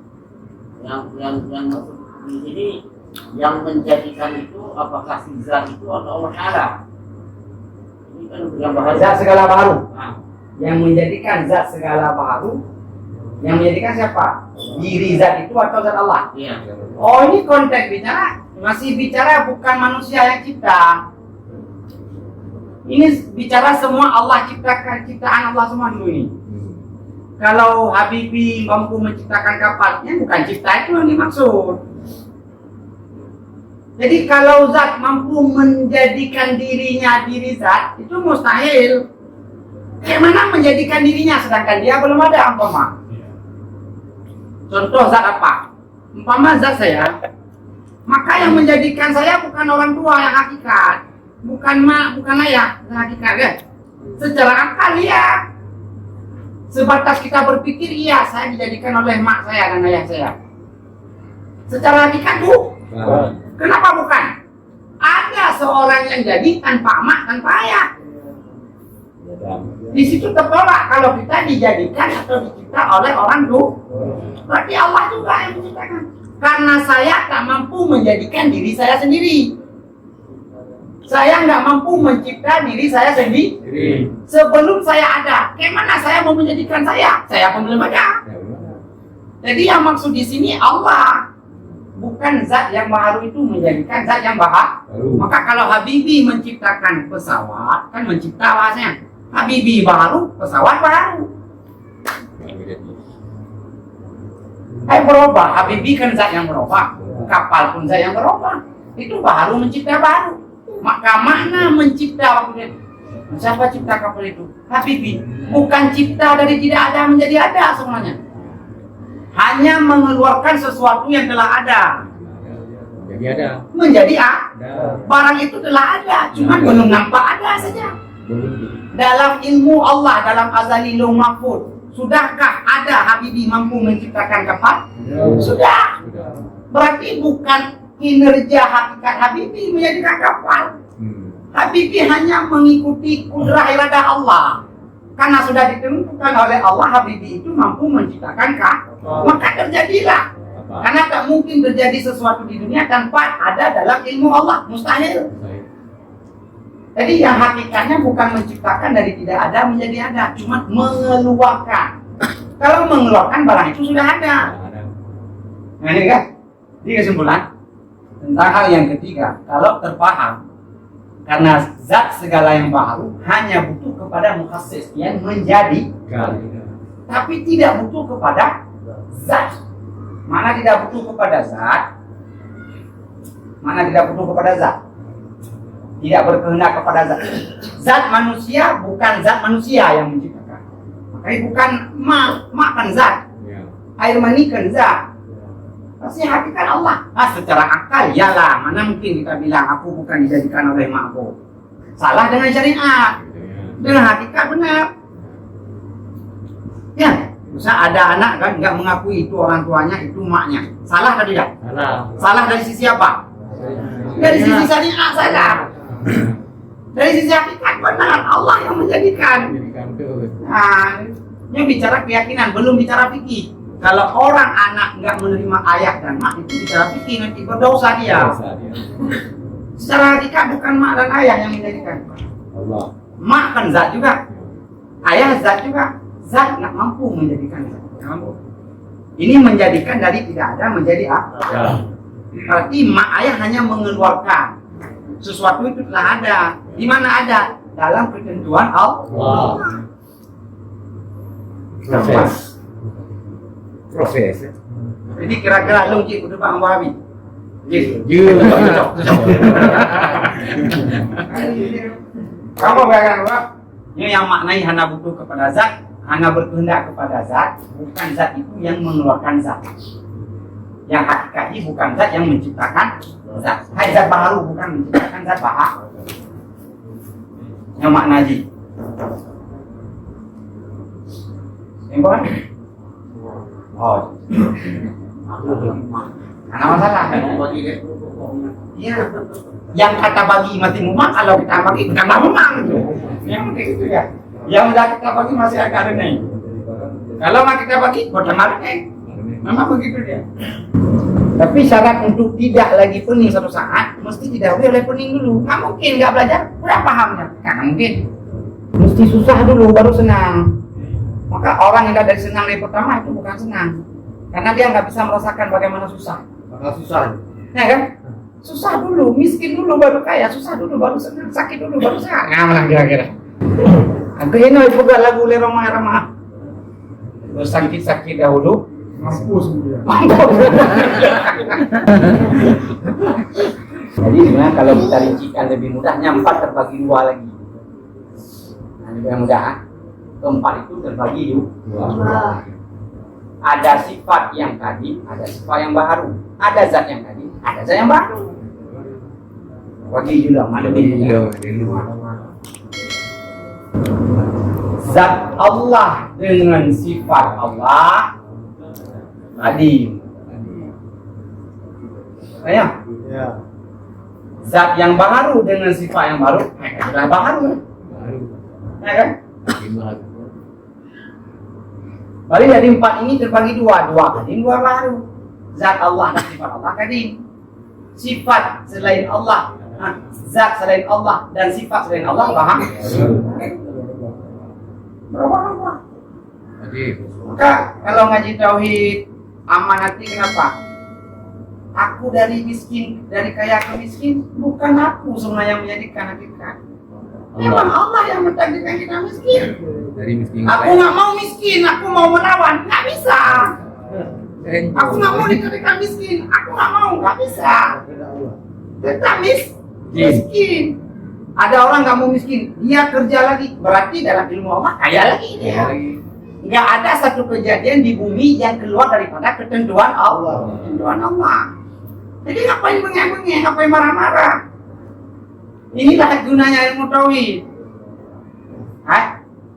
Yang maksud di sini yang menjadikan itu apakah si zat itu atau Allah Taala? Ini kan yang bahaya. zat segala baru. Nah, Yang menjadikan zat segala baru. Yang menjadikan siapa? Diri zat itu atau zat Allah? iya. Oh, ini konteks bicara, masih bicara bukan manusia yang cipta. Ini bicara semua Allah ciptakan, ciptaan Allah semua dulu ini. Kalau Habibie mampu menciptakan kapalnya, bukan cipta itu yang dimaksud. Jadi kalau zat mampu menjadikan dirinya diri zat, itu mustahil. Bagaimana menjadikan dirinya sedangkan dia belum ada, umpama. Contoh zat apa? Umpama zat saya, maka yang menjadikan saya bukan orang tua yang hakikat, bukan ayah yang hakikat kan? Secara akal ya, sebatas kita berpikir iya saya dijadikan oleh mak saya dan ayah saya. Secara hakikat kenapa bukan? Ada seorang yang jadi tanpa mak tanpa ayah. Di situ tertolak kalau kita dijadikan atau dicipta oleh orang tua. Berarti Allah juga yang menciptakan. Karena saya tak mampu menjadikan diri saya sendiri. Saya nggak mampu mencipta diri saya sendiri. Sebelum saya ada, bagaimana saya mau menjadikan saya? Saya pun belum ada. Jadi yang maksud di sini Allah, bukan zat yang baru itu menjadikan zat yang baru. Maka kalau Habibie menciptakan pesawat, kan mencipta bahasanya. Habibie baru, pesawat baru. Berubah. Habibie kan zat yang berubah. Kapal pun zat yang berubah. Itu baru mencipta baru. Maka mana mencipta waktu itu? Siapa cipta kapal itu? Habibie. Bukan cipta dari tidak ada menjadi ada semuanya. Hanya mengeluarkan sesuatu yang telah ada. Jadi ada. Menjadi ada. Barang itu telah ada, cuma belum nampak ada saja. Dalam ilmu Allah, dalam azali lauh mahfuz, sudahkah ada Habibie mampu menciptakan kapal? Sudah. Berarti bukan kinerja hakikat Habibie menjadikan kapal. Habibie hanya mengikuti kudrah iradah Allah. Karena sudah ditentukan oleh Allah, Habibie itu mampu menciptakan kapal. Maka terjadilah. Karena tak mungkin terjadi sesuatu di dunia tanpa ada dalam ilmu Allah. Mustahil. Jadi yang hakikatnya bukan menciptakan dari tidak ada menjadi ada, cuma mengeluarkan. Kalau mengeluarkan barang itu sudah ada. Nah ini kan, jadi kesimpulan tentang hal yang ketiga, kalau terpaham, karena zat segala yang baru hanya butuh kepada mukhassis yang menjadikan, tapi tidak butuh kepada zat. Mana tidak butuh kepada zat? Mana tidak butuh kepada zat? Tidak berkehendak kepada zat. Zat manusia bukan zat manusia yang menciptakan. Makanya bukan makan zat. Air mani kan zat. Pasti hakikat Allah. Secara akal yalah, mana mungkin kita bilang aku bukan dijadikan oleh makhluk. Salah dengan syariat. Dengan hakikat benar. Ya, misal ada anak kan nggak mengakui itu orang tuanya, itu maknya. Salah atau tidak? Salah dari sisi apa? Dari sisi syariat salah. Dari sisi hakikat benar Allah yang menjadikan. Jadikan tuh. Nah, ini bicara keyakinan, belum bicara fikih. Kalau orang anak nggak menerima ayah dan mak itu bicara fikih, nanti berdosa dia. Dosa dia. Secara hakikat bukan mak dan ayah yang menjadikan. Allah. Mak kan zat juga, ayah zat juga. Zat nggak mampu menjadikan zat. Nggak mampu. Ini menjadikan dari tidak ada menjadi apa? Ya. Berarti mak ayah hanya mengeluarkan sesuatu itu telah ada. Di mana ada? Dalam ketentuan Allah. Proses. Proses. Jadi kira-kira lu cik udah Bang Wahabi. Gitu. Kamu bayangkan apa? Ini yang maknai hana butuh kepada zat, hana berkehendak kepada zat, bukan zat itu yang mengeluarkan zat. Yang hakikatnya bukan zat yang menciptakan zat. Hai zat baru bukan menciptakan zat baru. Yang makna ji. Yang oh. Karena masalah. Iya. Yang kata bagi mati memang kalau kita bagi bukan memang itu. Yang gitu ya. Yang udah kita bagi masih agak rendah. Kalau nggak kita bagi, bodoh rendah. Memang begitu dia. Tapi syarat untuk tidak lagi pening satu saat, mesti didahului oleh pening dulu. Nggak mungkin nggak belajar, udah pahamnya. Karena mungkin. Mesti susah dulu baru senang. Maka orang yang dari senang dari pertama itu bukan senang. Karena dia nggak bisa merasakan bagaimana susah. Bakal susah. Ya kan? Susah dulu, miskin dulu baru kaya, susah dulu baru senang, sakit dulu baru sehat. Ngalah kira-kira. Aku ini juga lagu le Roma. Sakit-sakit dahulu, Mampus kemudian. Jadi sebenarnya kalau kita rincikan lebih mudahnya 4 terbagi 2 lagi. Nah, lebih mudah. Keempat itu terbagi 2. Ada sifat yang tadi, ada sifat yang baru. Ada zat yang tadi, ada zat yang baru. Bagi juga ada zat Allah dengan sifat Allah tadi. Ya. Ya. Zat yang baru dengan sifat yang baru, sudah baru. Ya kan? Balik dari 4 ini terbagi 2 kadim, 2 baru. Zat Allah dan sifat Allah kadim. Sifat selain Allah, zat selain Allah dan sifat selain Allah paham? Berapa? Maka kalau ngaji tauhid amanati kenapa? Aku dari miskin, dari kaya ke miskin, bukan aku sebenarnya yang menjadikan hakikat. Memang Allah yang mentakdirkan kita miskin. Dari miskin. Aku nggak mau miskin, aku mau melawan, nggak bisa. Aku nggak mau dikatakan miskin, aku nggak mau, nggak bisa. Tetap miskin. Ada orang nggak mau miskin, dia kerja lagi, berarti dalam ilmu Allah kaya lagi dia. Nggak ada satu kejadian di bumi yang keluar daripada ketentuan Allah. Ketentuan Allah. Jadi ngapain bengeng-bengeng, ngapain marah-marah? Inilah gunanya ilmu tauhid.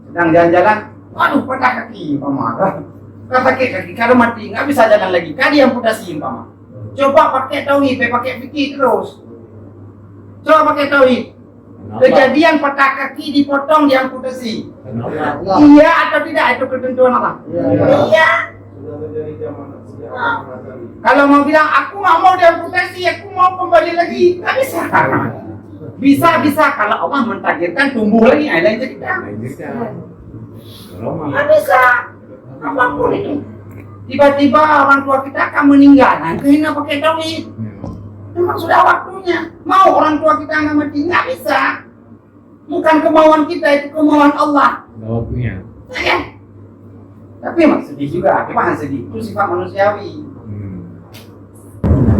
Sedang jalan-jalan, waduh patah kaki, umpama. Patah kaki, kalau mati nggak bisa jalan lagi, kan dia amputasi, umpama. Coba pakai tauhid, pakai fikih terus. Coba pakai tauhid. Kejadian patah kaki dipotong, diamputasi. Iya atau tidak itu ketentuan Allah? Iya. Kalau mau bilang aku nggak mau diamputasi, aku mau kembali lagi, nggak bisa. Bisa kalau Allah mentakdirkan tumbuh lagi, lain cerita. Nggak bisa. Apapun itu. Tiba-tiba orang tua kita akan meninggal, kena pakai tauhid. Memang sudah waktunya. Mau orang tua kita nggak mati, nggak bisa. Bukan kemauan kita, itu kemauan Allah. Waktunya. Ya. Tapi emang sedih juga, gimana sedih? Itu sifat manusiawi.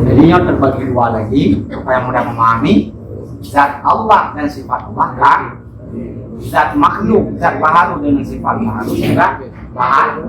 Jadinya terbagi 2 lagi, supaya mudah memahami. Zat Allah dan sifat Allah kan. Zat makhluk, zat baharu dengan sifat baharu juga baharu.